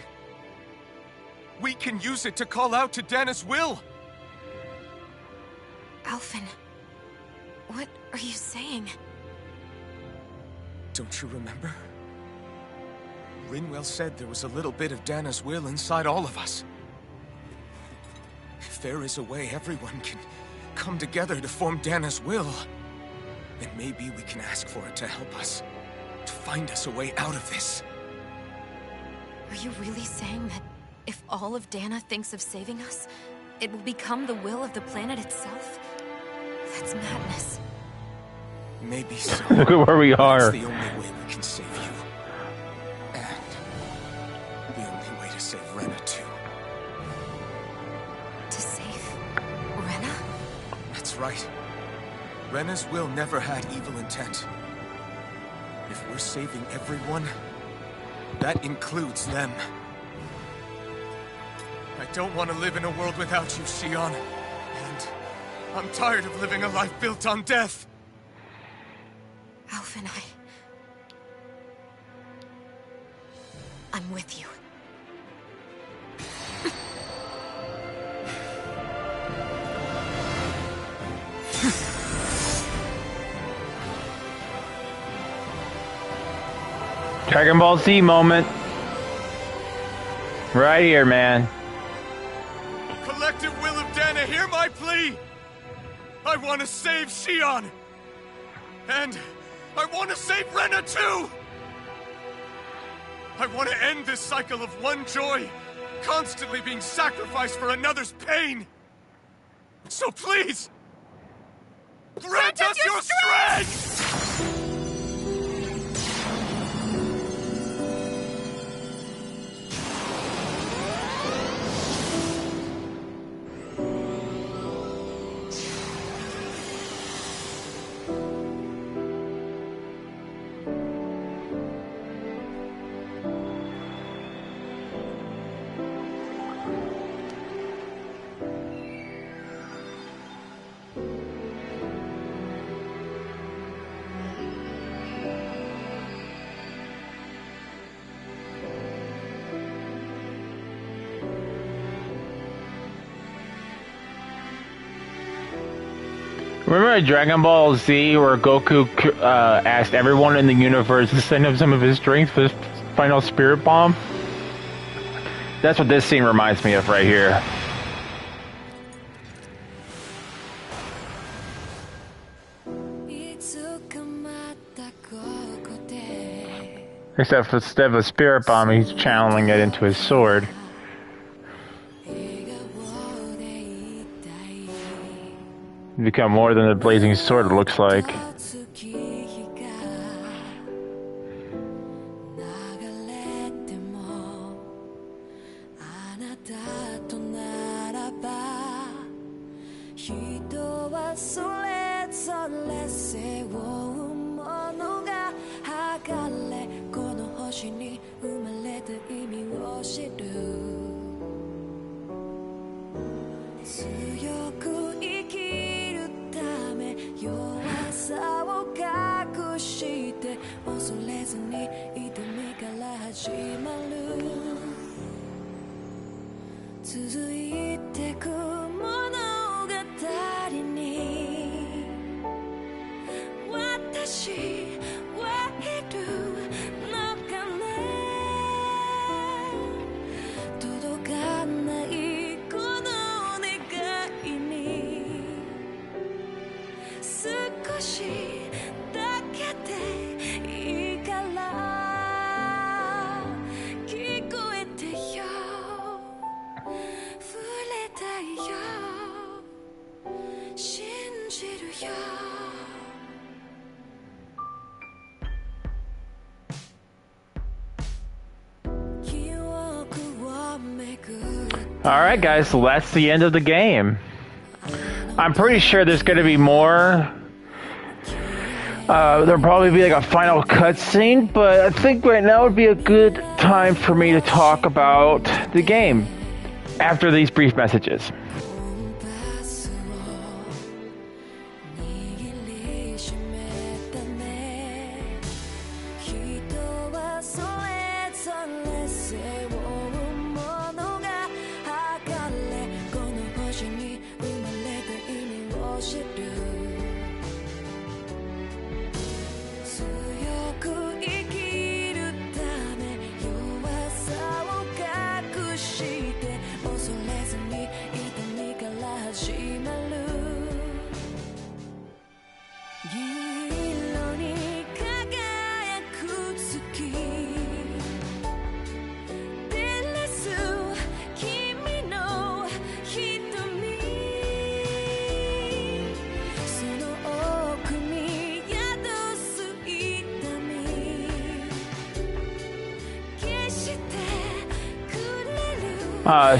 We can use it to call out to Dana's will! Alphen, what are you saying? Don't you remember? Rinwell said there was a little bit of Dana's will inside all of us. If there is a way everyone can come together to form Dana's will, then maybe we can ask for it to help us, to find us a way out of this. Are you really saying that if all of Dana thinks of saving us, it will become the will of the planet itself? That's madness. Maybe so. Look at where we are. It's the only way we can save you. And the only way to save Rena, too. To save Rena? That's right. Rena's will never had evil intent. If we're saving everyone, that includes them. I don't want to live in a world without you, Shion. And I'm tired of living a life built on death. Alphen, I'm with you. Dragon Ball Z moment. Right here, man. Collective will of Dana, hear my plea! I want to save Shion! And I want to save Rena too! I want to end this cycle of one joy, constantly being sacrificed for another's pain! So please, grant us your strength! Remember in Dragon Ball Z where Goku asked everyone in the universe to send him some of his strength for his final spirit bomb? That's what this scene reminds me of right here. Except instead of a spirit bomb, he's channeling it into his sword. Become more than a blazing sword, it looks like. Alright guys, so that's the end of the game. I'm pretty sure there's going to be more. There'll probably be like a final cutscene, but I think right now would be a good time for me to talk about the game after these brief messages.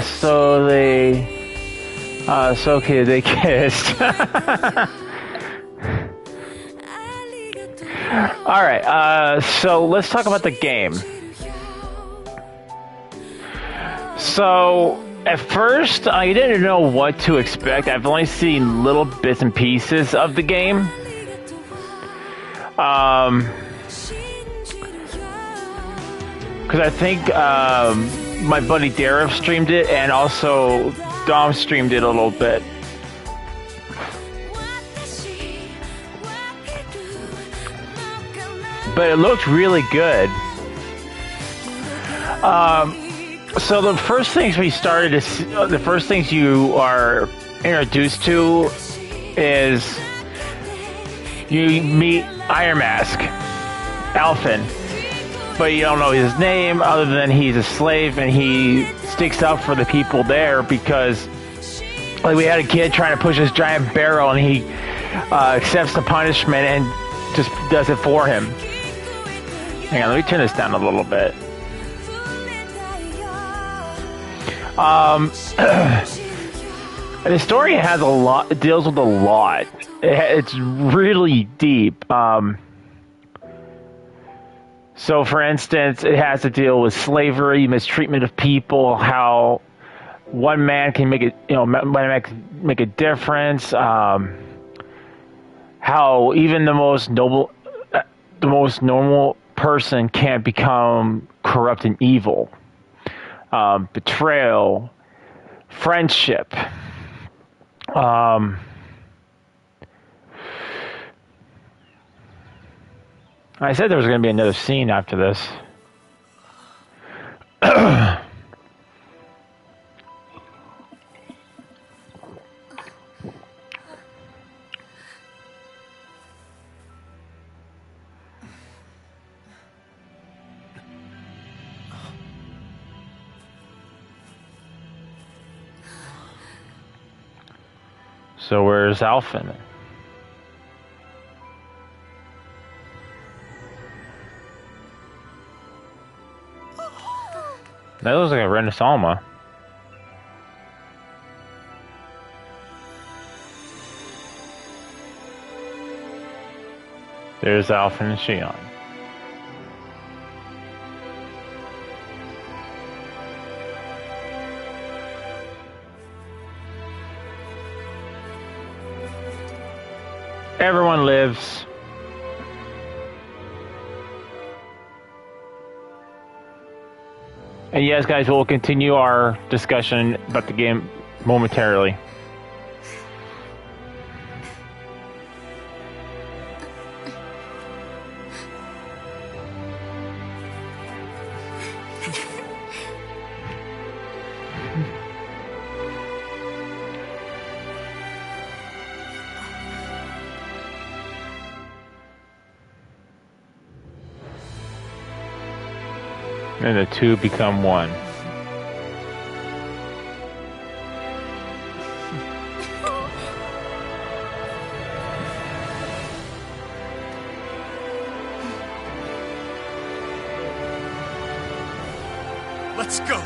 So okay, they kissed. Alright, so let's talk about the game. So, at first, I didn't know what to expect. I've only seen little bits and pieces of the game. Because I think my buddy Dareth streamed it, and also Dom streamed it a little bit. But it looked really good. So the first things we started to see, the first things you are introduced to is you meet Iron Mask, Alphen, but you don't know his name other than he's a slave and he sticks up for the people there because, like, we had a kid trying to push this giant barrel and he accepts the punishment and just does it for him. Hang on, let me turn this down a little bit. The story has a lot, it deals with a lot. It's really deep. So, for instance, it has to deal with slavery, mistreatment of people, how one man can make it, make a difference. How even the most normal person can't become corrupt and evil. Betrayal, friendship. I said there was going to be another scene after this. So where's Alphen? That looks like a Renaissance. There's Alphen and Shion. Everyone lives. And yes, guys, we'll continue our discussion about the game momentarily. And the two become one. Let's go.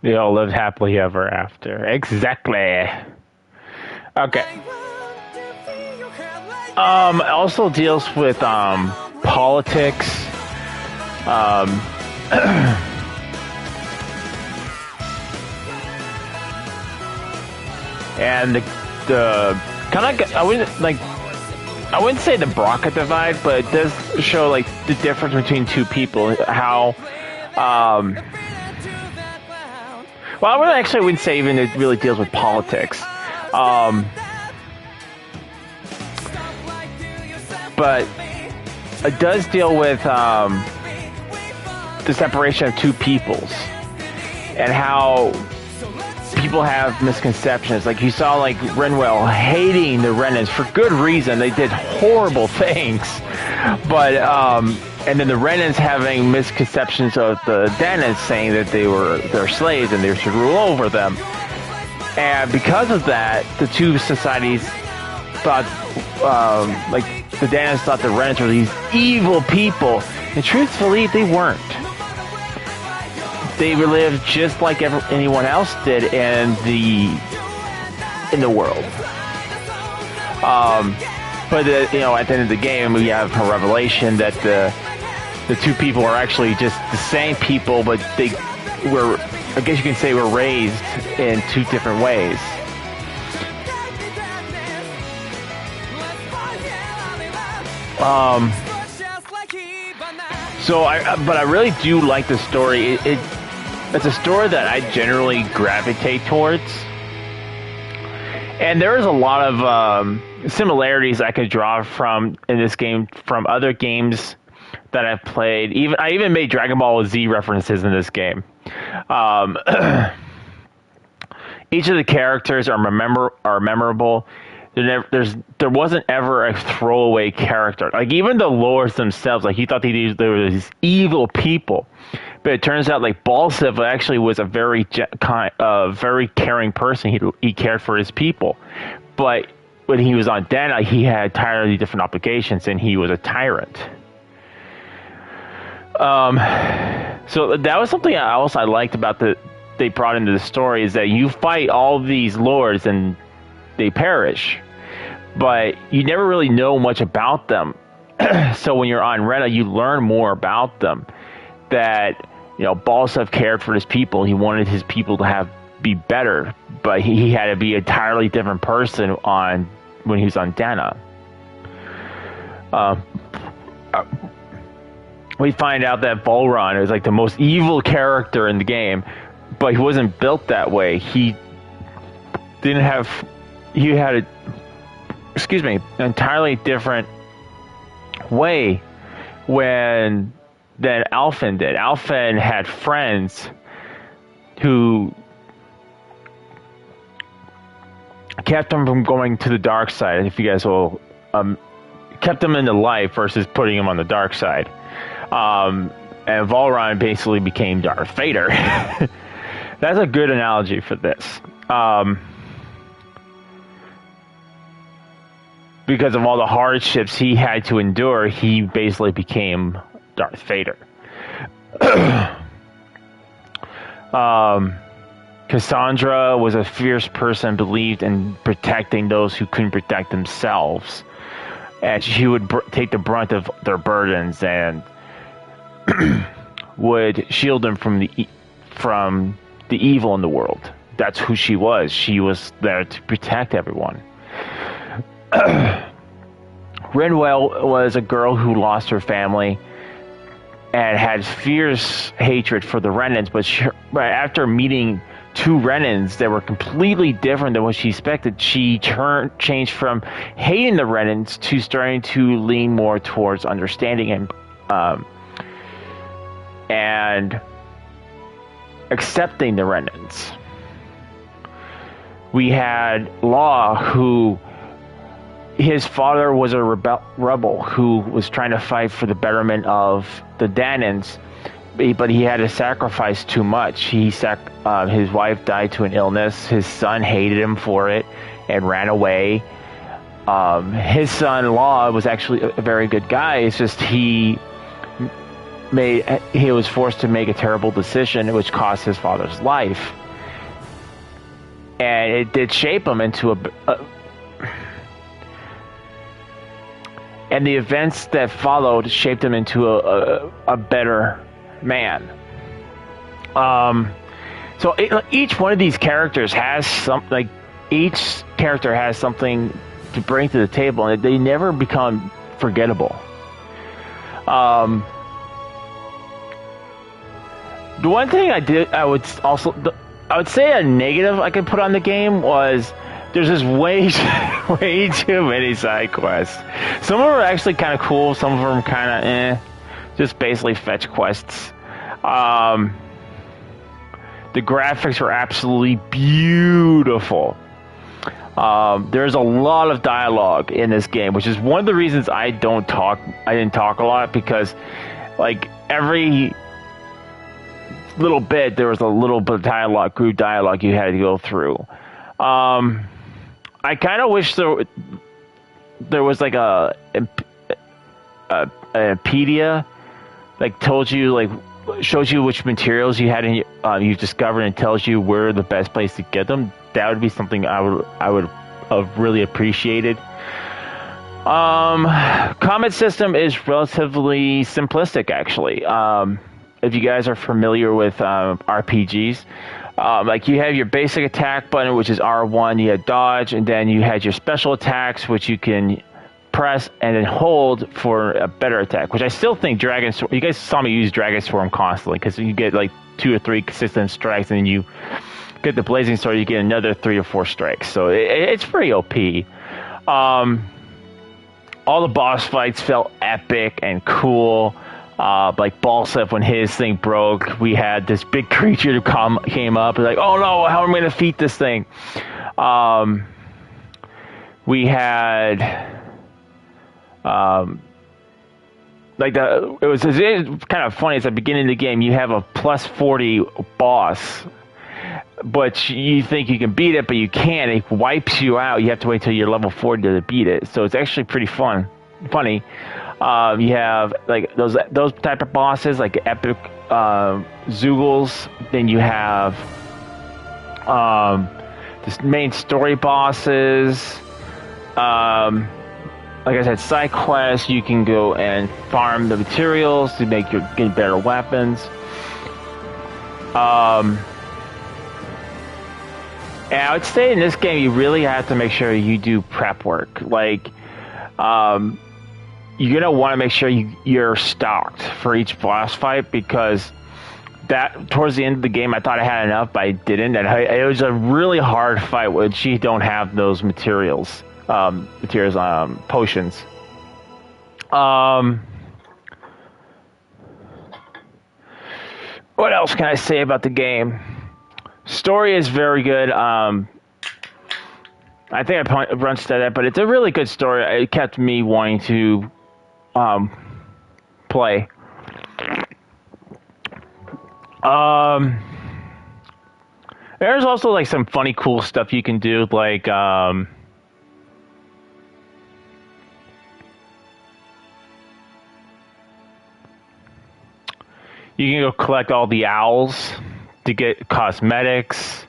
They all lived happily ever after. Exactly. Okay. Also deals with politics. And the kind of, I wouldn't say the Bronca divide, but it does show like the difference between two people. How well, I wouldn't say even it really deals with politics. But it does deal with the separation of two peoples and how people have misconceptions. Like you saw, like Renwell hating the Renans for good reason. They did horrible things, but and then the Renans having misconceptions of the Danans, saying that they're slaves and they should rule over them. And because of that, the two societies thought, like the Danans thought the Renans were these evil people, and truthfully, they weren't. They lived just like anyone else did in the world. But at the end of the game, we have a revelation that the two people are actually just the same people, but they were, I guess you can say, were raised in two different ways. But I really do like the story. It's a story that I generally gravitate towards. And there is a lot of similarities I could draw from in this game from other games that I've played. I even made Dragon Ball Z references in this game. Each of the characters are memorable. There wasn't ever a throwaway character. Like even the lords themselves, like you thought they were these evil people, but it turns out like Balsev actually was a very very caring person. He cared for his people, but when he was on Dana, he had entirely different obligations, and he was a tyrant. So that was something else I liked about they brought into the story, is that you fight all these lords and they perish, but you never really know much about them. So when you're on Rena, you learn more about them. That Balsev cared for his people. He wanted his people to be better, but he had to be an entirely different person when he was on Dana. We find out that Volron is like the most evil character in the game, but he wasn't built that way. He had an entirely different way than Alphen did. Alphen had friends who kept him from going to the dark side. If you guys will, kept him in the light versus putting him on the dark side. And Volron basically became Darth Vader. That's a good analogy for this. Because of all the hardships he had to endure, he basically became Darth Vader. Cassandra was a fierce person, believed in protecting those who couldn't protect themselves. And she would take the brunt of their burdens and would shield them from the evil in the world. That's who she was. She was there to protect everyone. Rinwell was a girl who lost her family and had fierce hatred for the Renans, but after meeting two Renans that were completely different than what she expected, she changed from hating the Renans to starting to lean more towards understanding and accepting the Renans. We had Law, who his father was a rebel who was trying to fight for the betterment of the Danans, but he had to sacrifice too much. His wife died to an illness. His son hated him for it and ran away. His son-in-law was actually a very good guy. It's just he was forced to make a terrible decision, which cost his father's life. And it did shape him into and the events that followed shaped him into a better man. So each one of these characters has each character has something to bring to the table, and they never become forgettable. The one thing I would say a negative I could put on the game was there's just way too many side quests. Some of them are actually kind of cool. Some of them are kind of just basically fetch quests. The graphics are absolutely beautiful. There's a lot of dialogue in this game, which is one of the reasons I didn't talk a lot, because like every little bit there was a little bit of dialogue, group dialogue you had to go through. I kind of wish there was like a pedia, like told you, like shows you which materials you had in you discovered and tells you where the best place to get them. That would be something I would have really appreciated. Combat system is relatively simplistic, actually. If you guys are familiar with RPGs, like you have your basic attack button, which is R1, you have dodge, and then you had your special attacks, which you can press and then hold for a better attack, which I still think Dragon Swarm, you guys saw me use Dragon Swarm constantly, because you get like 2 or 3 consistent strikes, and then you get the Blazing Sword, you get another 3 or 4 strikes, so it's pretty OP. All the boss fights felt epic and cool. Like Balsef, when his thing broke, we had this big creature who came up and like, oh no, how am I going to defeat this thing? We had it was kind of funny. At the beginning of the game, you have a plus 40 boss, but you think you can beat it, but you can't. It wipes you out. You have to wait till you're level 40 to beat it. So it's actually pretty funny. You have like those type of bosses, like epic Zoogles. Then you have this main story bosses. Like I said, side quests. You can go and farm the materials to get better weapons. And I would say in this game, you really have to make sure you do prep work. Like, you're gonna want to make sure you're stocked for each boss fight, because that towards the end of the game I thought I had enough, but I didn't, and it was a really hard fight when you don't have those potions. What else can I say about the game? Story is very good. I think I runched at it, but it's a really good story. It kept me wanting to play. There's also like some funny, cool stuff you can do, like you can go collect all the owls to get cosmetics.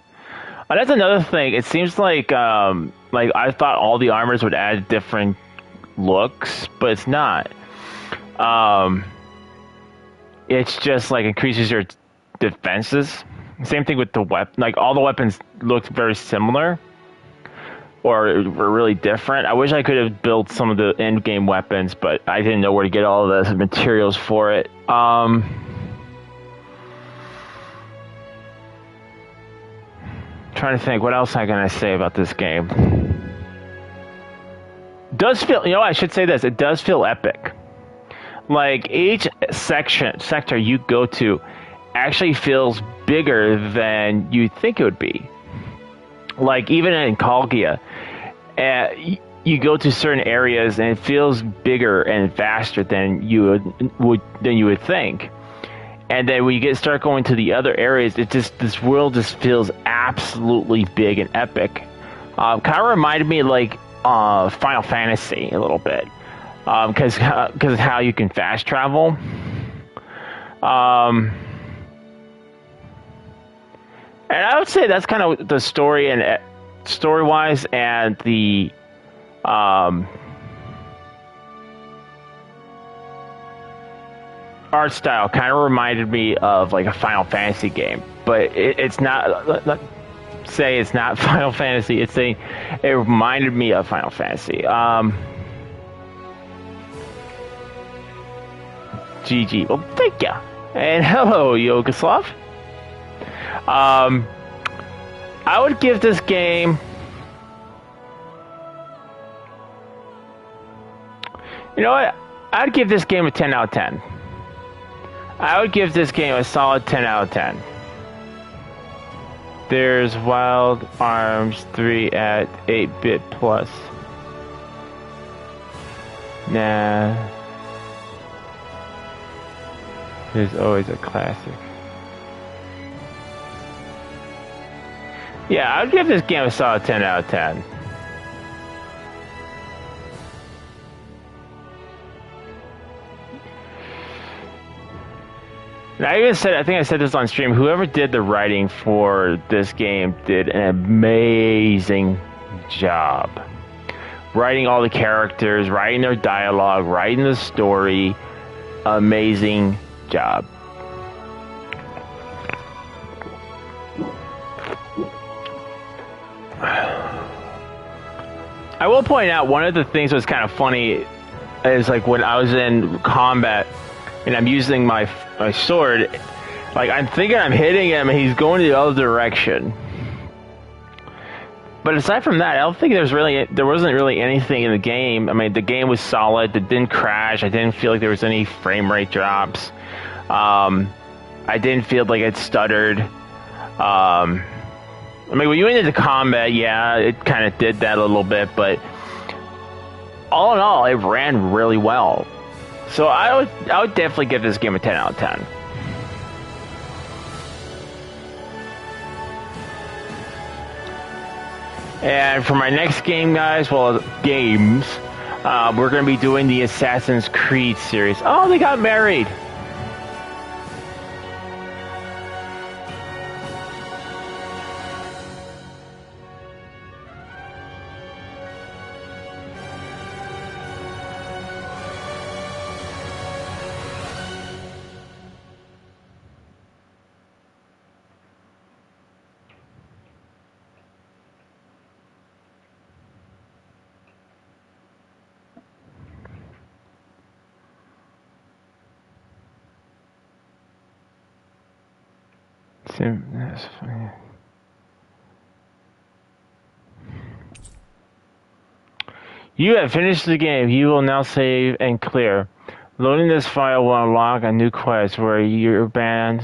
That's another thing. It seems like I thought all the armors would add different looks, but it's not. It's just like increases your defenses. Same thing with the weapon. Like all the weapons looked very similar, or were really different. I wish I could have built some of the end game weapons, but I didn't know where to get all of the materials for it. Trying to think, what else am I gonna say about this game? Does feel, I should say this, it does feel epic. Like each sector you go to actually feels bigger than you think it would be. Like even in Kalgia, you go to certain areas and it feels bigger and faster than you would think. And then when you start going to the other areas, this world just feels absolutely big and epic. Kind of reminded me of like Final Fantasy a little bit, because of how you can fast travel. And I would say that's kind of the story and story-wise, and the art style kind of reminded me of like a Final Fantasy game, but it's not. Say it's not Final Fantasy. It reminded me of Final Fantasy. GG. Well, thank ya. And hello, Yogoslav. I would give this game. You know what? I'd give this game a 10 out of 10. I would give this game a solid 10 out of 10. There's Wild Arms 3 at 8-bit plus. Nah. is always a classic. Yeah, I'd give this game a solid 10 out of 10. And I even said, I think I said this on stream, whoever did the writing for this game did an amazing job. Writing all the characters, writing their dialogue, writing the story. Amazing job. I will point out one of the things that was kind of funny is like when I was in combat and I'm using my sword, like I'm thinking I'm hitting him and he's going the other direction. But aside from that, I don't think there wasn't really anything in the game. I mean, the game was solid. It didn't crash. I didn't feel like there was any frame rate drops. I didn't feel like it stuttered. I mean, when you went into combat, yeah, it kind of did that a little bit, but all in all, it ran really well. So I would definitely give this game a 10 out of 10. And for my next game, guys, well, games, we're going to be doing the Assassin's Creed series. Oh, they got married. That's funny. You have finished the game. You will now save and clear. Loading this file will unlock a new quest where you're banned.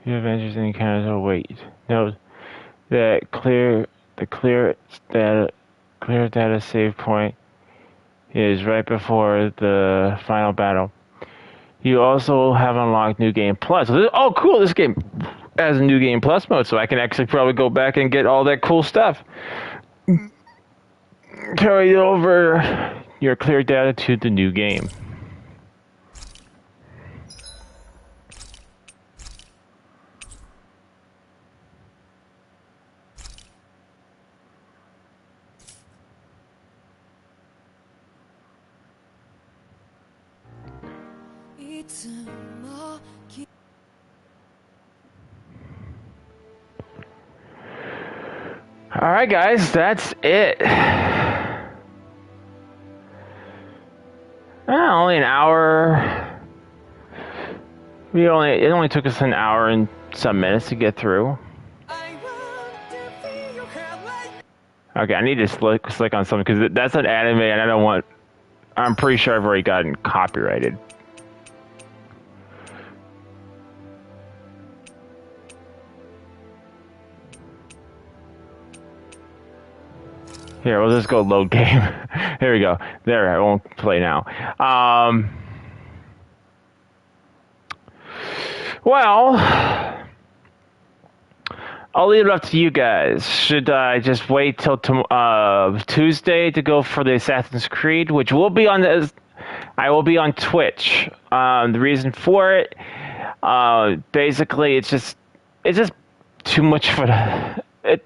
Your adventures and encounters will wait. Note that clear data save point is right before the final battle. You also have unlocked New Game Plus. Oh, cool! This game has a New Game Plus mode, so I can actually probably go back and get all that cool stuff. Carry over your clear data to the new game. Alright guys, that's it. Only an hour. It only took us an hour and some minutes to get through. Okay, I need to click on something because that's an anime and I don't want... I'm pretty sure I've already gotten copyrighted. Here, we'll just go load game. Here we go. There, I won't play now. Well, I'll leave it up to you guys. Should I just wait till Tuesday to go for the Assassin's Creed, which will be on the... I will be on Twitch. The reason for it, basically, it's just too much for the...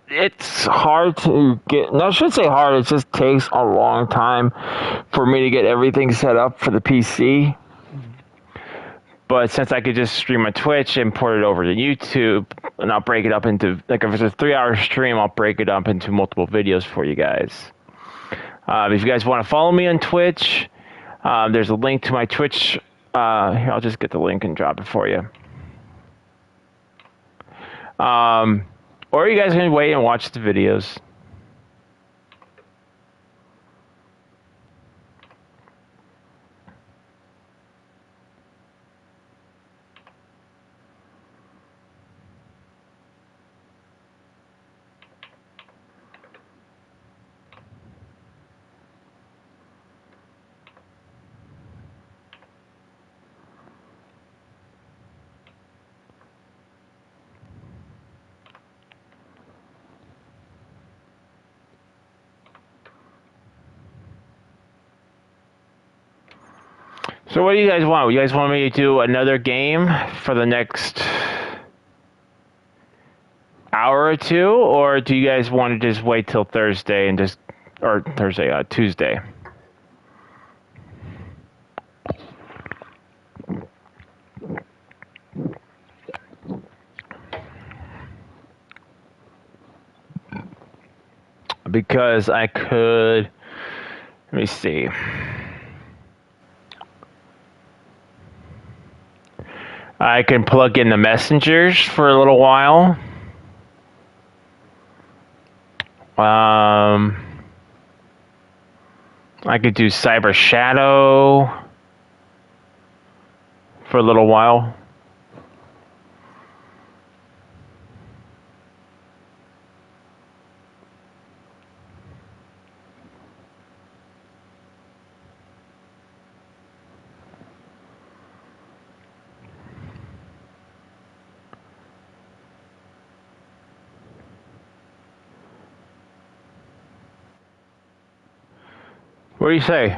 It's hard to get... No, I should say hard. It just takes a long time for me to get everything set up for the PC. But since I could just stream on Twitch and port it over to YouTube, and I'll break it up into... Like, if it's a 3-hour stream, I'll break it up into multiple videos for you guys. If you guys want to follow me on Twitch, there's a link to my Twitch. Here, I'll just get the link and drop it for you. Or you guys can wait and watch the videos. So what do you guys want? You guys want me to do another game for the next hour or two, or do you guys want to just wait till Thursday and just, or Thursday, Tuesday? Because I could, let me see. I can plug in the messengers for a little while. I could do Cyber Shadow for a little while. What do you say?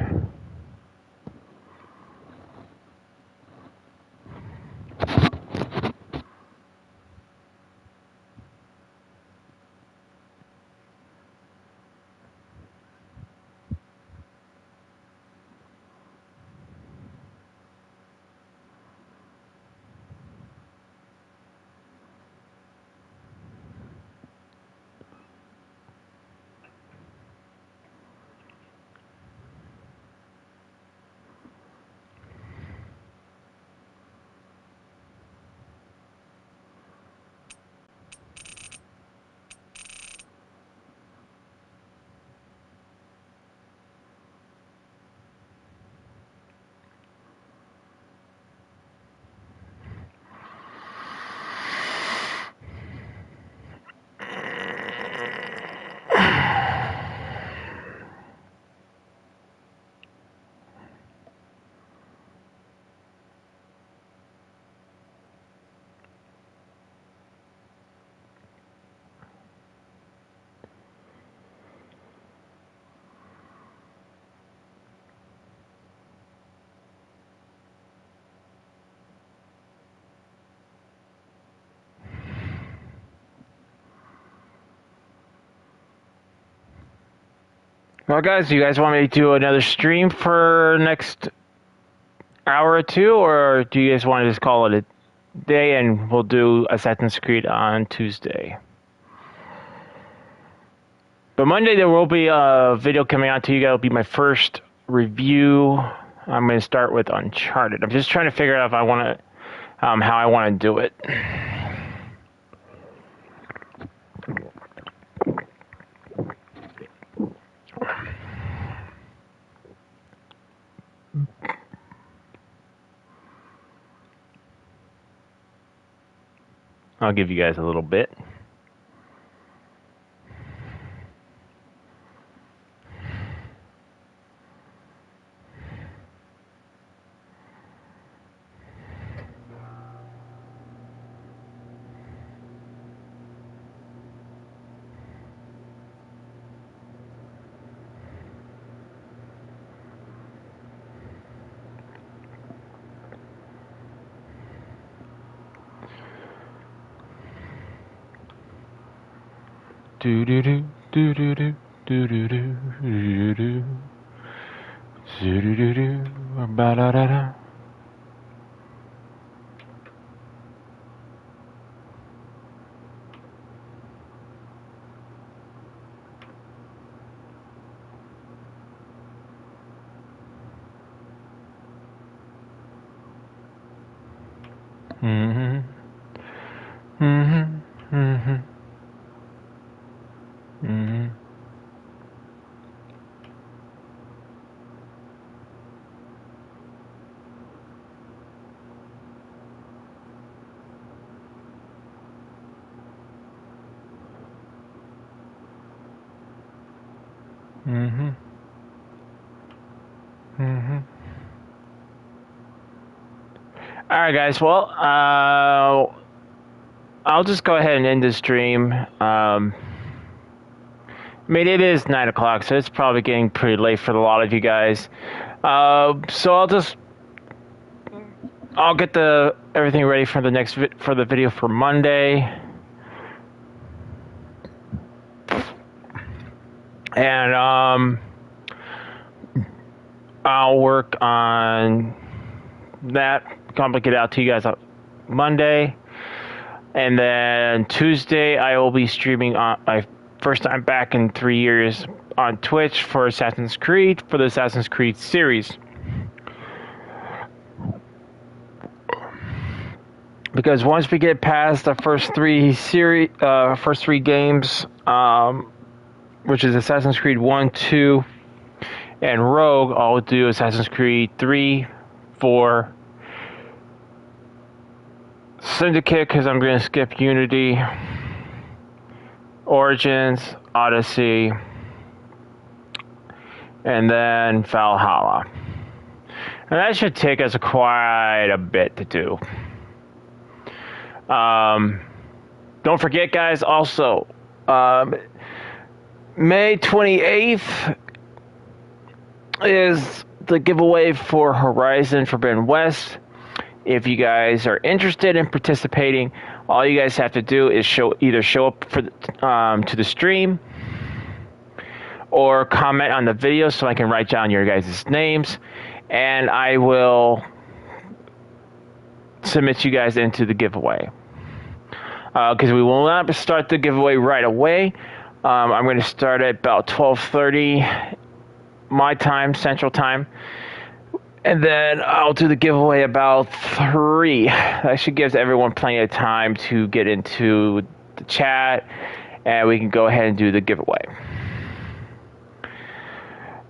Well, guys, do you guys want me to do another stream for next hour or two, or do you guys want to just call it a day and we'll do Assassin's Creed on Tuesday? But Monday there will be a video coming out to you guys. It'll be my first review. I'm going to start with Uncharted. I'm just trying to figure out if I want to, how I want to do it. I'll give you guys a little bit. Do do do do do do do do do do do do do do ba da da da. Mhm. Mhm. Mhm. Mhm. Mhm. Mhm. All right, guys. Well, I'll just go ahead and end the stream. I mean, it is 9 o'clock, so it's probably getting pretty late for a lot of you guys. So I'll just I'll get everything ready for the for the video for Monday. And I'll work on that. I'll get out to you guys on Monday. And then Tuesday, I will be streaming on my first time back in 3 years on Twitch for Assassin's Creed, for the Assassin's Creed series. Because once we get past the first three games, which is Assassin's Creed 1, 2, and Rogue, I'll do Assassin's Creed 3, 4, Syndicate, because I'm going to skip Unity, Origins, Odyssey, and then Valhalla. And that should take us quite a bit to do. Don't forget, guys, also, May 28th is the giveaway for Horizon Forbidden West. If you guys are interested in participating, all you guys have to do is either show up for to the stream or comment on the video so I can write down your guys' names, and I will submit you guys into the giveaway. Because we will not start the giveaway right away. I'm going to start at about 12:30 my time, Central Time. And then I'll do the giveaway about 3. That should give everyone plenty of time to get into the chat, and we can go ahead and do the giveaway.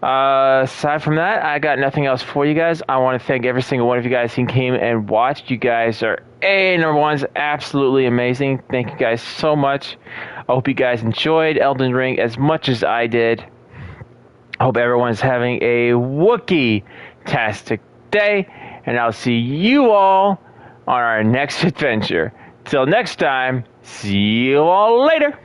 Aside from that, I got nothing else for you guys. I want to thank every single one of you guys who came and watched. You guys are number one's absolutely amazing. Thank you guys so much. I hope you guys enjoyed Elden Ring as much as I did. I hope everyone's having a Wookiee-tastic day, and I'll see you all on our next adventure. Till next time, see you all later.